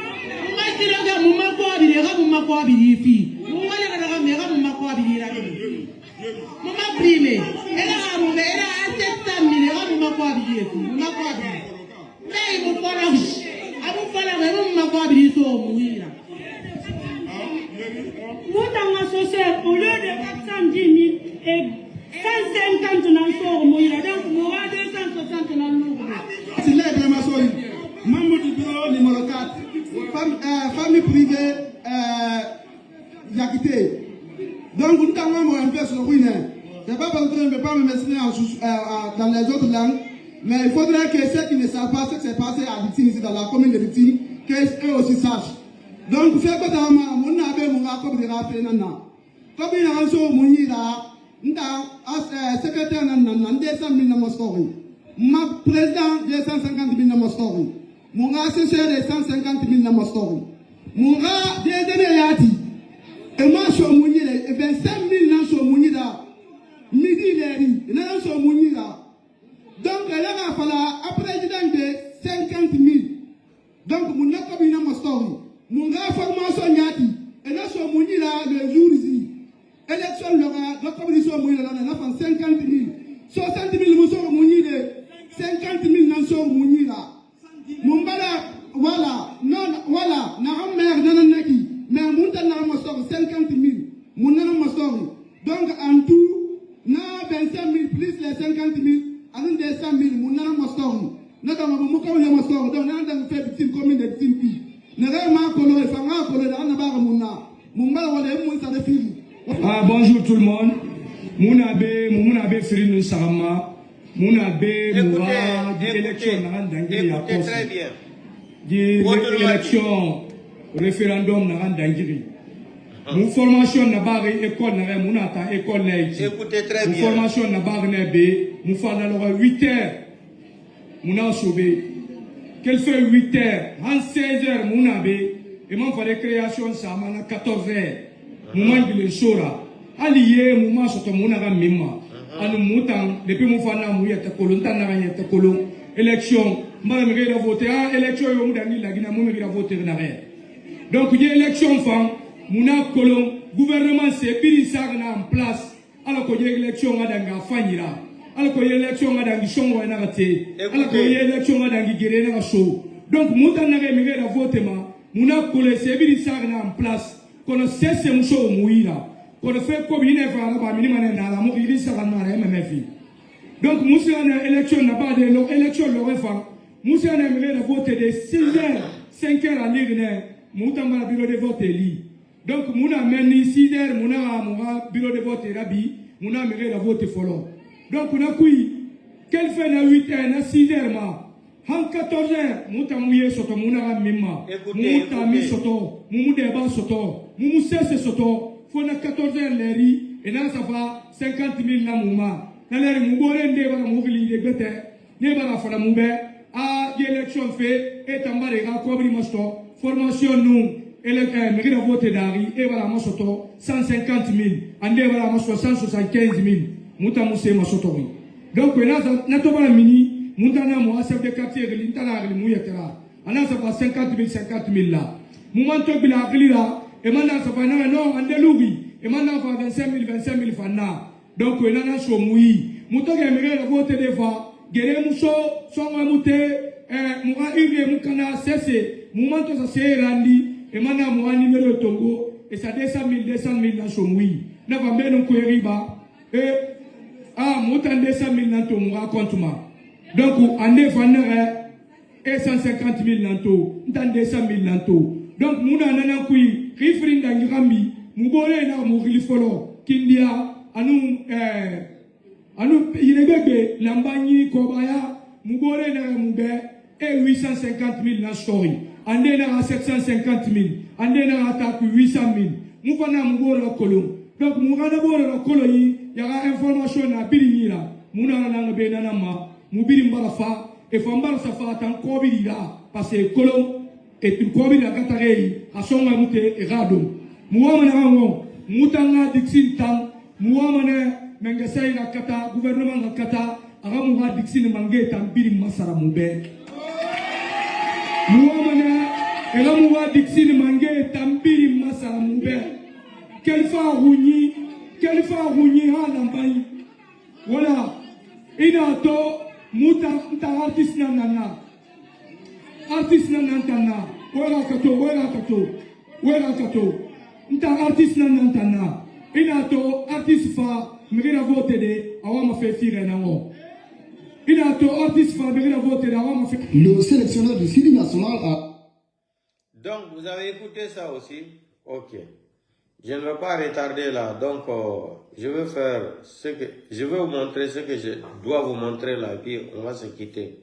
Nous, dans la société, au lieu de 410 000 et 150 dans le sort, donc nous avons 260 dans le nouveau. C'est là, Mamadou Bureau numéro 4, famille privée Yakité. Donc, nous avons un peu sur le ruine. Je ne vais pas me mettre dans les autres langues, mais il faudrait que ceux qui ne savent pas ce qui s'est passé à Bitine, ici dans la commune de Bitine, qu'eux aussi sachent. Donc, c'est quoi dans mon abbé, mon accord de la paix, comme il y a un jour, mon ira, secrétaire, 200 000 dans mon story. Mon président, 250 000 dans mon story. Mon assesseur, 150 000 dans mon story. Mon rat, des yati. Et moi, je suis au Mounira, 25 000 dans mon Mounira. Midi, il est là, dans mon Mounira. Donc, là, il va falloir, après, président de d'autres communications, on a 50 000. 60 000 moussons mouni de 50 000 nansons mouni là. Mumbala, voilà, non, voilà, n'a mère nananaki, mais Mouta n'a pas 50 000. Mounana Mostori. Donc en tout, na 25 000 plus les 50 000, à nous 200 000, Mounana Mostori. Nous avons beaucoup de Mostori, donc nous avons fait petite commune de petite fille. Nous avons coloré, fanga coloré, nous avons Mouna. Mumbala, on a eu un fille. Bonjour tout le monde. Mounabe Frinu Sarama, Mounabe Moura, d'élection écoutez très bien. D'élection référendum Naran Dangiri. Mon formation n'a pas école, Mounata école Naïti. Écoutez très bien. Mon formation n'a pas Nébé, mon fana l'aura 8 heures. Mouna Soubé. Qu'elle fait 8 heures, en 16 heures, Mounabe, et mon fait création, ça m'a 14 heures. Mouman de l'Ensora. Allié, Mouma, surtout Mounara Mima. Anu Moutan, depuis mon fana Mouya Takolon, Tanara Takolon, élection, Madame Reda voté, élection, Yomoudani, la Guinée, Moumira voté, donc, il y a élection, femme. Mouna Kolon, gouvernement c'est Birisagna en place. Alors qu'il y a élection à Danga Fanira. Alors qu'il y a élection à Dangi Chongo et Nagate. Alors qu'il y a élection à Dangi Guérena Show. Donc, Mouta n'a migré la votement. Mouna Kolon c'est Birisagna en place. Qu'on a cessé Moucho Mouira. Qu'on a fait comme il est fait à la minimum dans la mourir Sagana MMF. Donc, Moussa n'a élection n'a pas de l'élection de l'OFA. Moussa n'a migré la vote de 6h, 5h à l'Irene. Mouta m'a bureau de vote li. Donc, Mouna meni 6h, Mouna bureau de vote rabi, Mouna méré la vote follow. Donc, on a couille. Quel fait na 8h, na 6h ma. En 14h, Mouta mouye soto, Mouna mima. Mouta mi soto, Moumou débat soto, Moumou cesse soto. Faut na 14h l'éri, et là ça va 50 000 na mouma. Na l'éri moubore ndeba na moubili de bete, neba la fana moube, a l'élection fait, et tambarega kobri mosto, formation nous. Et le mérite à voter d'Ari, et voilà, moi, 150 000, and voilà, moi, 175 000, Mouta Moussé, ma sotori. Donc, n'a pas la mini, Moutana, moi, chef de quartier, l'intana, le mouyatera. Anna, ça va 50 000 là. Moumanto, bila, là, et maintenant, ça va, non, andelouri, et maintenant, ça va 25 000 fana. Donc, il y a un show moui. Mouta, mérite à voter des fois, Guéré Mousso, son amouté, Moura Iri, Moukana, cessé, Moumanto, ça c'est Randi. Et maintenant, moi, numéro Tongo, et ça 200 000 dans son oui. N'a pas bien un coueriba. Et, moutan 200 000 dans ton raconte-moi. Donc, en défendant, et 150 000 dans ton, dans 200 000 dans ton. Donc, mouna nana koui, rifrin dans Girambi, moubole na mourili folo, kindia, anou, il est bébé, l'ambani, kobaya, moubole na moube, et 850 000 dans story. Andé na 750 000, andé na attaque 800 000. Nous venons mourir le colon. Donc, nous allons voir le colon. Il y aura information à Birinira. Nous allons aller à Benanama, Moubirim Barafa, et Fambar Safa, tant Kobirida, parce que colon est une Kobira Katarei, à son Mamute et Rado. Mouamana, Moutanga Dixin Tam, Mouamana, Mengasai Kata, gouvernement Kata, Aramoura Dixin Mangé, Tambirim Masara Moubek. Mouamana, et là, Moua Dixine Mangé, Tambiri Masala Moube. Quelle fois Rouni, à l'Ambaye. Voilà. Inato, Mouta artiste nanana. Artiste nanantana. Wera kato. Nta artiste nanantana. Inato, artiste fa, mérite voter de, awama fait fire nango. Le sélectionneur du Sidi national a... Donc, vous avez écouté ça aussi? Ok. Je ne vais pas retarder là. Donc, je vais faire ce que... Je vais vous montrer ce que je dois vous montrer là. Puis, on va se quitter.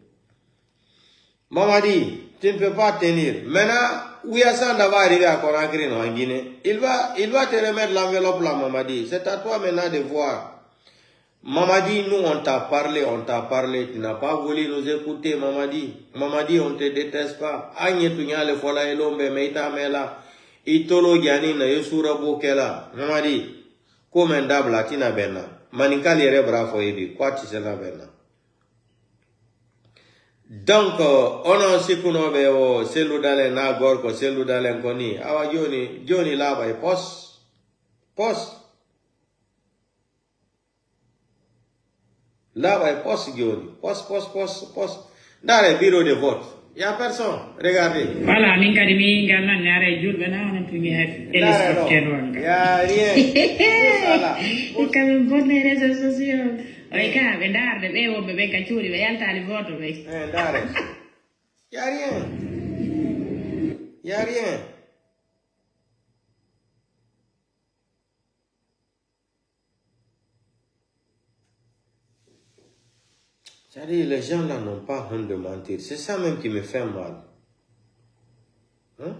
Mamadi, tu ne peux pas tenir. Maintenant, Ouyassane va arriver à Conakry en Guinée. Il va te remettre l'enveloppe là, Mamadi. C'est à toi maintenant de voir. Mamadi, nous on t'a parlé, tu n'as pas voulu nous écouter, Mamadi. Mamadi, on te déteste pas. Agne tunya le fola elombe meita mela. Itolo giani na yosura bokela. Mamadi, commendable latina benna. Manikali rebra foibi, quoi tu sais la benna. Donc, on a aussi kunobe o selu dale na gorko, selu dale koni. Awa Johnny lava e pos. Là, ouais, poste, poste. Dans les bureaux de vote, il n'y a personne. Regardez. Voilà, il n'y a rien. Il quand les réseaux sociaux. Il n'y a rien. Il n'y a rien. C'est-à-dire, les gens là n'ont pas honte de mentir. C'est ça même qui me fait mal. Hein?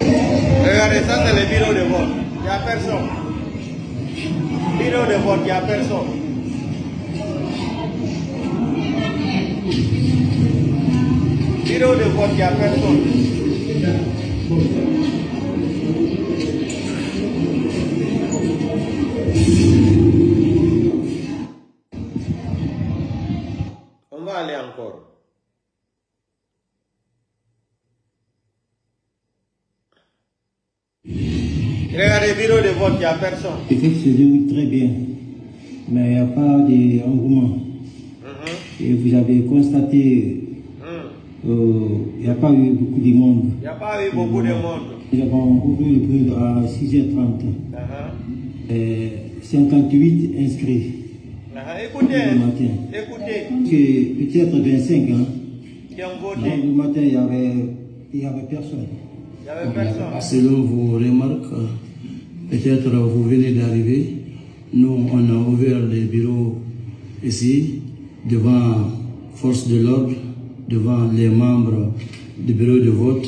Regardez, ça c'est le bureau de vote. Il n'y a personne. Bureau de vote, il n'y a personne. Bureau de vote, il n'y a personne. On va aller encore. Regardez le bureau de vote, il n'y a personne. Le fait se déroule très bien, mais il n'y a pas d'engouement. Et vous avez constaté il n'y a pas eu beaucoup de monde. Il n'y a pas eu beaucoup de monde. Nous avons ouvert le bureau à 6h30. 58 inscrits. Écoutez, le matin. Peut-être 25 ans. Qui ont voté. Le matin, il n'y avait personne. Il n'y avait personne. Selon vos remarques, peut-être vous venez d'arriver. Nous, on a ouvert les bureaux ici, devant force de l'ordre, devant les membres du bureau de vote.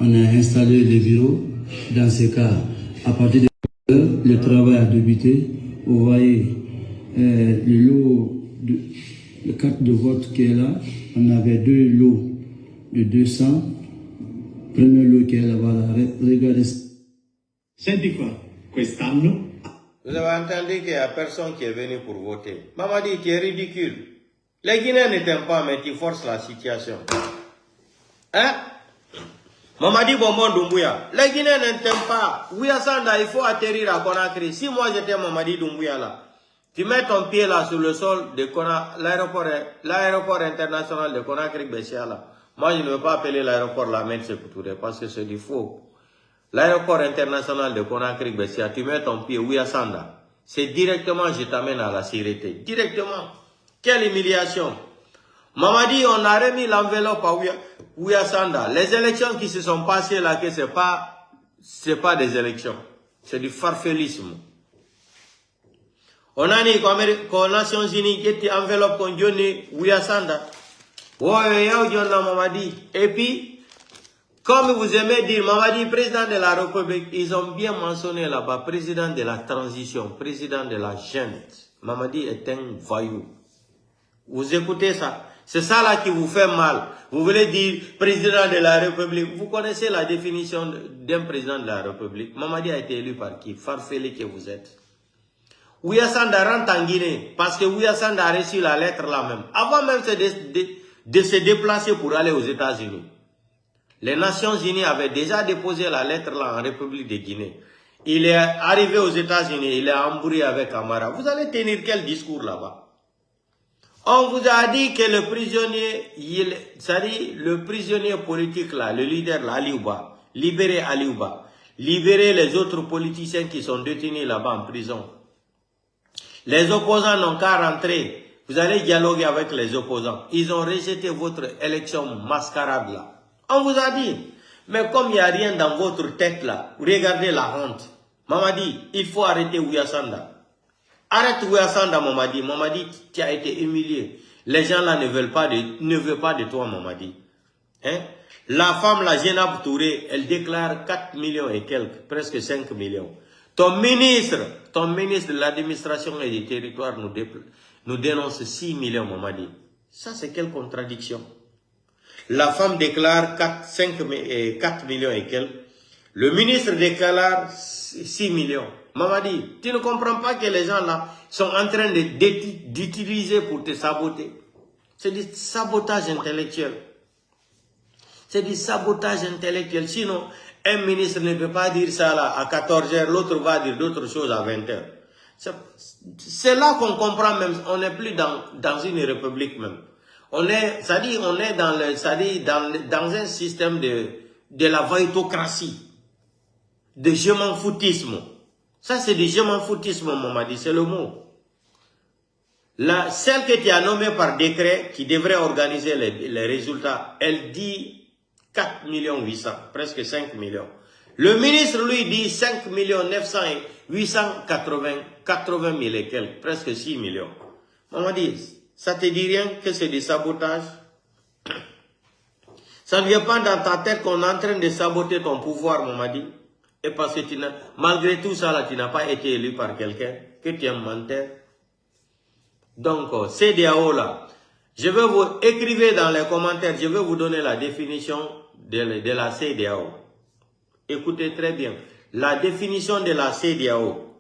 On a installé les bureaux. Dans ce cas, à partir de le travail a débuté. Vous voyez le lot, le carte de vote qui est là. On avait 2 lots de 200. Premier lot qui est là-bas. Regardez. Senti qua, quest'anno. Vous avez entendu qu'il n'y a personne qui est venu pour voter. Mamadi, tu es ridicule. Les Guinéens ne t'aiment pas, mais tu forces la situation. Hein? Mamadi Bonbon Doumbouya. Les Guinéens ne t'aiment pas. Ouya Sanda, il faut atterrir à Conakry. Si moi j'étais Mamadi Doumbouya là, tu mets ton pied là sur le sol de l'aéroport international de Conakry-Bessia là. Moi je ne veux pas appeler l'aéroport la Maître Sékou Touré parce que c'est du faux. L'aéroport international de Conakry-Bessia, tu mets ton pied Ouya Sanda. C'est directement, je t'amène à la sûreté. Directement. Quelle humiliation. Mamadi, on a remis l'enveloppe à Ouya Sanda. Les élections qui se sont passées là, que c'est pas des élections. C'est du farfelisme. On a dit qu'aux Nations Unies, qui était enveloppe qu'on donne Ouya Sanda. Ouais, Mamadi. Et puis, comme vous aimez dire, Mamadi, président de la République, ils ont bien mentionné là-bas, président de la transition, président de la junte. Mamadi est un voyou. Vous écoutez ça? C'est ça là qui vous fait mal. Vous voulez dire président de la République. Vous connaissez la définition d'un président de la République. Mamadi a été élu par qui? Farfelé que vous êtes. Ouya Sanda rentre en Guinée parce que Ouya Sanda a reçu la lettre là même. Avant même de se déplacer pour aller aux États-Unis. Les Nations Unies avaient déjà déposé la lettre là en République de Guinée. Il est arrivé aux États-Unis, il est embrouillé avec Amara. Vous allez tenir quel discours là-bas? On vous a dit que le prisonnier, c'est-à-dire le prisonnier politique là, le leader là, Aliouba, libérez Aliouba, libérez les autres politiciens qui sont détenus là-bas en prison. Les opposants n'ont qu'à rentrer. Vous allez dialoguer avec les opposants. Ils ont rejeté votre élection mascarade là. On vous a dit. Mais comme il n'y a rien dans votre tête là, regardez la honte. Mamadi, il faut arrêter Ouya Sanda. Arrête Ouya Sanda, Mamadi. Mamadi, tu as été humilié. Les gens là ne veulent pas de toi, Mamadi. Hein? La femme, la Jenab Touré, elle déclare 4 millions et quelques, presque 5 millions. Ton ministre de l'administration et du territoire nous dénonce 6 millions, Mamadi. Ça, c'est quelle contradiction? La femme déclare 4 millions et quelques. Le ministre déclare 6 millions. Mamadi, tu ne comprends pas que les gens là sont en train d'utiliser pour te saboter. C'est du sabotage intellectuel. C'est du sabotage intellectuel. Sinon, un ministre ne peut pas dire ça là à 14h, l'autre va dire d'autres choses à 20h. C'est là qu'on comprend même, on n'est plus dans une république même. On est, c'est-à-dire, on est dans un système de la vaïtocratie, de je m'en foutisme. Ça, c'est du je m'en foutisme, Mamadi, c'est le mot. Celle que tu as nommée par décret, qui devrait organiser les résultats, elle dit 4 800 000, presque 5 millions. Le ministre, lui, dit 5 900 880 000 et quelques, presque 6 millions. Mamadi, ça te dit rien que c'est du sabotage? Ça ne vient pas dans ta tête qu'on est en train de saboter ton pouvoir, Mamadi? Et parce que malgré tout ça, là, tu n'as pas été élu par quelqu'un, que tu es un menteur. Donc, CEDEAO là, je vais vous écrire dans les commentaires, je vais vous donner la définition de la CEDEAO. Écoutez très bien, la définition de la CEDEAO.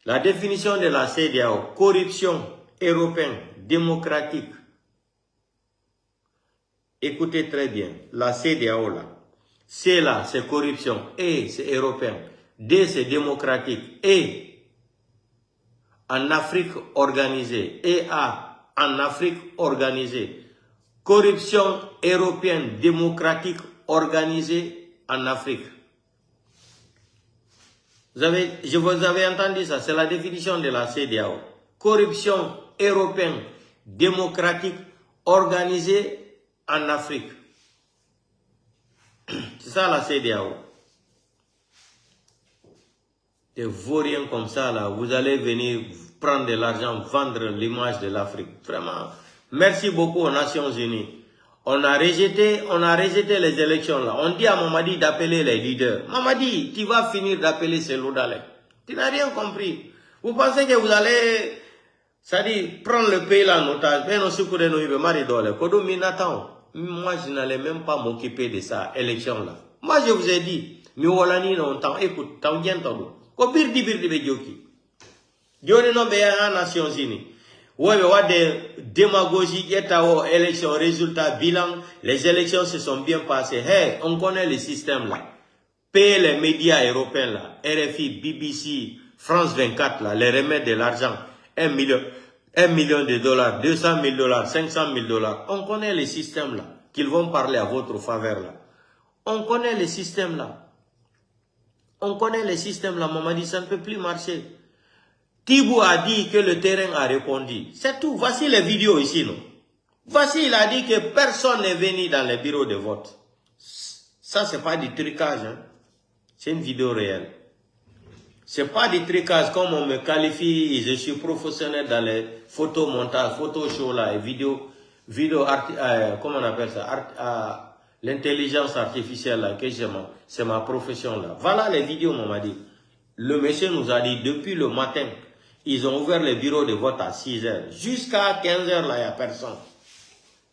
La définition de la CEDEAO, corruption européenne, démocratique. Écoutez très bien, la CEDEAO là, C là, c'est corruption, E c'est européen, D c'est démocratique, E en Afrique organisée, EA en Afrique organisée, corruption européenne, démocratique organisée en Afrique. Je vous avais entendu ça, c'est la définition de la CEDEAO. Corruption européenne, démocratique, organisée en Afrique. C'est ça la CEDEAO. Des vauriens comme ça, là, vous allez venir prendre de l'argent, vendre l'image de l'Afrique. Vraiment, merci beaucoup aux Nations Unies. On a rejeté les élections là. On dit à Mamadi d'appeler les leaders. Mamadi, tu vas finir d'appeler Seloudalé. Tu n'as rien compris. Vous pensez que vous allez, c'est-à-dire, prendre le pays là en otage. Moi, je n'allais même pas m'occuper de ça, élection là. Moi, je vous ai dit, écoute, t'en viens t'en. Nations Unies. Ouais, des démagogies, élection, résultat, bilan, les élections se sont bien passées. Hey, on connaît le système là. Payer les médias européens là, RFI, BBC, France 24 là, les remettre de l'argent, 1 million de dollars, 200 000 dollars, 500 000 dollars. On connaît le système là, qu'ils vont parler à votre faveur là. On connaît le système là. On connaît le système là, Mamadi, ça ne peut plus marcher. Tibou a dit que le terrain a répondu. C'est tout. Voici les vidéos ici, non? Voici, il a dit que personne n'est venu dans les bureaux de vote. Ça, c'est pas du trucage, hein. C'est une vidéo réelle. C'est pas du trucage comme on me qualifie. Je suis professionnel dans les photomontages, photo-show là, et comment on appelle ça? L'intelligence artificielle là, que c'est ma profession là. Voilà les vidéos, on m'a dit. Le monsieur nous a dit depuis le matin, ils ont ouvert les bureaux de vote à 6 h. Jusqu'à 15 h là, il n'y a personne.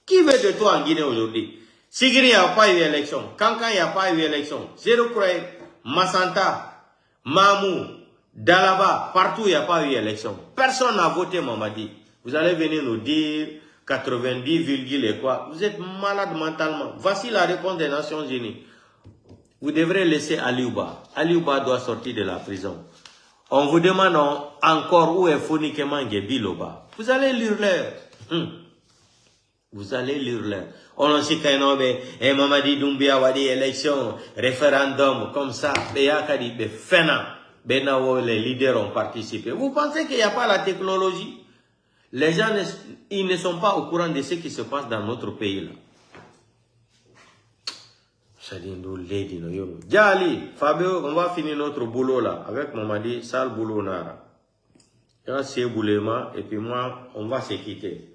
Qui veut de toi en Guinée aujourd'hui? Sigiri, il n'y a pas eu élection. Kankan, il n'y a pas eu élection. Zéro Koué, Massanta, Mamou, Dalaba, partout, il n'y a pas eu élection. Personne n'a voté, Mamadi. Vous allez venir nous dire 90, et quoi. Vous êtes malade mentalement. Voici la réponse des Nations Unies. Vous devrez laisser Aliouba. Aliouba doit sortir de la prison. On vous demande encore où est Fonikema Biloba. Vous allez lire l'heure. Vous allez lire l'heure. On en sait qu'un et Mamadi Doumbia Wadi élection, référendum, comme ça. Beyakadi, Befena, Benao, les leaders ont participé. Vous pensez qu'il n'y a pas la technologie? Les gens, ils ne sont pas au courant de ce qui se passe dans notre pays là. Djali, Fabio, on va finir notre boulot là, avec Mamadi, sale boulot nara. C'est boulema, et puis moi, on va se quitter.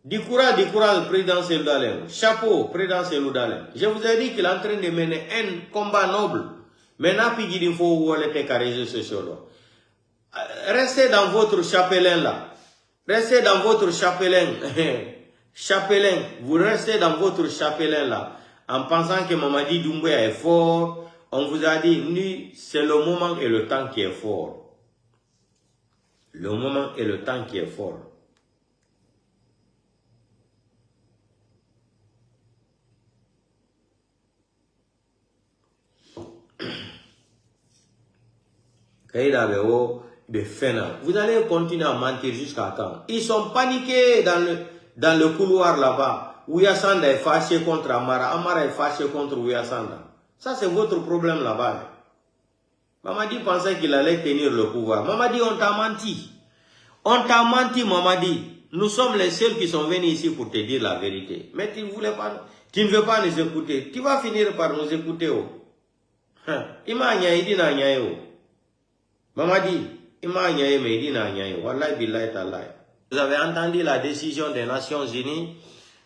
Du courage, président Seloudalé. Chapeau, président Seloudalé. Je vous ai dit qu'il est en train de mener un combat noble. Maintenant, il faut où les réseaux sociaux. Restez dans votre chapelain là. Restez dans votre chapelain. Chapelain, vous restez dans votre chapelain là. En pensant que Mamadi Doumbouya est fort, on vous a dit, c'est le moment et le temps qui est fort. Le moment et le temps qui est fort. Vous allez continuer à mentir jusqu'à quand? Ils sont paniqués dans le couloir là-bas. Ouyasanda est fâché contre Amara. Amara est fâché contre Ouyasanda. Ça, c'est votre problème là-bas. Mamadi pensait qu'il allait tenir le pouvoir. Mamadi, on t'a menti. On t'a menti, Mamadi. Nous sommes les seuls qui sont venus ici pour te dire la vérité. Mais tu ne veux pas nous écouter. Tu vas finir par nous écouter. Mamadi, vous avez entendu la décision des Nations Unies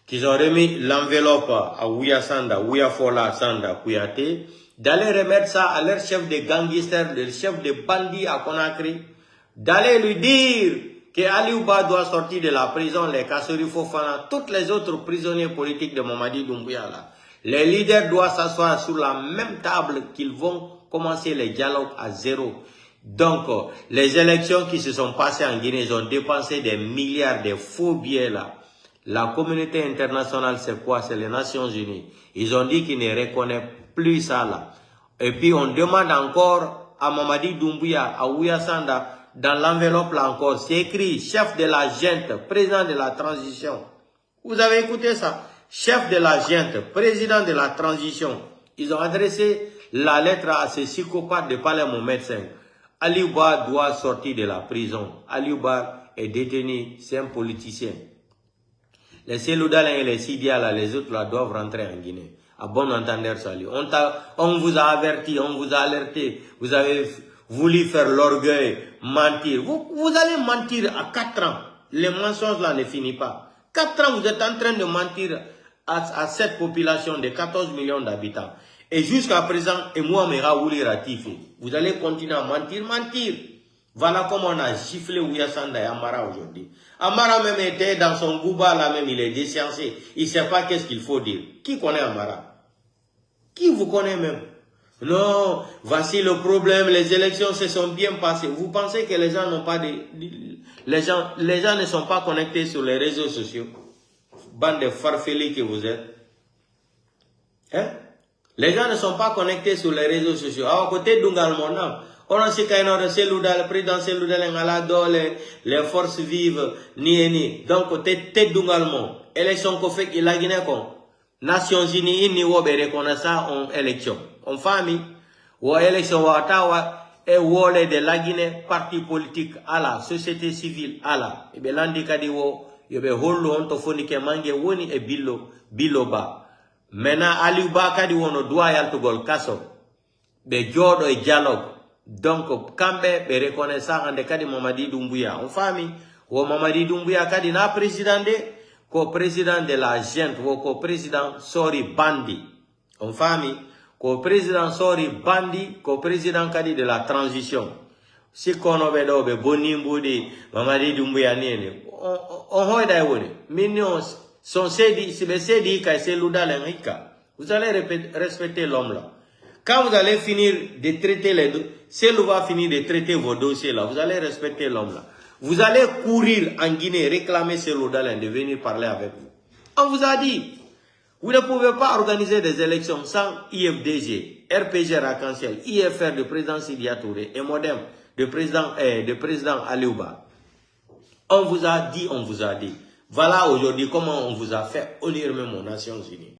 qu'ils ont remis l'enveloppe à Ouyasanda, Ouyafola Sanda Kouyaté, d'aller remettre ça à leur chef de gangsters, le chef de bandits à Conakry, d'aller lui dire que Aliouba doit sortir de la prison, les Kassori Fofana, tous les autres prisonniers politiques de Mamadi Doumbouya là. Les leaders doivent s'asseoir sur la même table qu'ils vont commencer les dialogues à zéro. Donc, les élections qui se sont passées en Guinée, ils ont dépensé des milliards de faux billets là. La communauté internationale, c'est quoi? C'est les Nations Unies. Ils ont dit qu'ils ne reconnaissent plus ça là. Et puis, on demande encore à Mamadi Doumbouya, à Ouyasanda, dans l'enveloppe là encore, c'est écrit chef de la junte, président de la transition. Vous avez écouté ça? Chef de la junte, président de la transition. Ils ont adressé la lettre à ces psychopathes de Palerme médecin. Aliouba doit sortir de la prison. Aliouba est détenu, c'est un politicien. Les Seloudalins et les Sidia, là, les autres là, doivent rentrer en Guinée. À bon entendeur, salut. On vous a averti, on vous a alerté. Vous avez voulu faire l'orgueil, mentir. Vous allez mentir à 4 ans. Les mensonges là ne finissent pas. 4 ans, vous êtes en train de mentir à cette population de 14 millions d'habitants. Et jusqu'à présent, et moi, mes Raouli ratifié. Vous allez continuer à mentir. Voilà comment on a giflé Ouyasanda et Amara aujourd'hui. Amara même était dans son gouba là même, il est déciencé. Il ne sait pas qu'est-ce qu'il faut dire. Qui connaît Amara? Qui vous connaît même? Non, voici le problème, les élections se sont bien passées. Vous pensez que les gens n'ont pas les gens ne sont pas connectés sur les réseaux sociaux? Bande de farfelis que vous êtes. Hein? Les gens ne sont pas connectés sur les réseaux sociaux. À côté d'Ungal Monam, on a dit qu'il y a le président Seloudal, les forces vives, ni. Donc, côté d'Ungal Mon, élection qu'on fait, il a Guinée con. Nations Unies, ni wobe reconnaissant en élection. En famille, ou élection watawa, et wole de la Guinée, parti politique à la société civile à la. Et bien, l'andikadi wo, yobe holo, ontofonike mange woni et biloba. Maintenant, Aliouba kadi wono doit yaltugol kaso. Be jodo et dialogue. Donc, kambe be reconnaissant en de kadi Mamadi Doumbouya. En famille, ou Mamadi Doumbouya kadi na président co-président de la gente, ou co-président Sori Bandi. En famille, co-président Sori Bandi, co-président kadi de la transition. Si kono be do be bonimboudi Mamadi Doumbouya nene. On hoida woni. Millions. Son Sedi, si Sedi ka Seloudal Enrika, vous allez respecter l'homme là. Quand vous allez finir de traiter les deux, Selou va finir de traiter vos dossiers là, vous allez respecter l'homme là. Vous allez courir en Guinée, réclamer Seloudal de venir parler avec vous. On vous a dit, vous ne pouvez pas organiser des élections sans IFDG, RPG Arc-en-Ciel, IFR de président Sidia Touré et Modem de président Aliouba. On vous a dit, on vous a dit. Voilà aujourd'hui comment on vous a fait honneur même aux Nations Unies.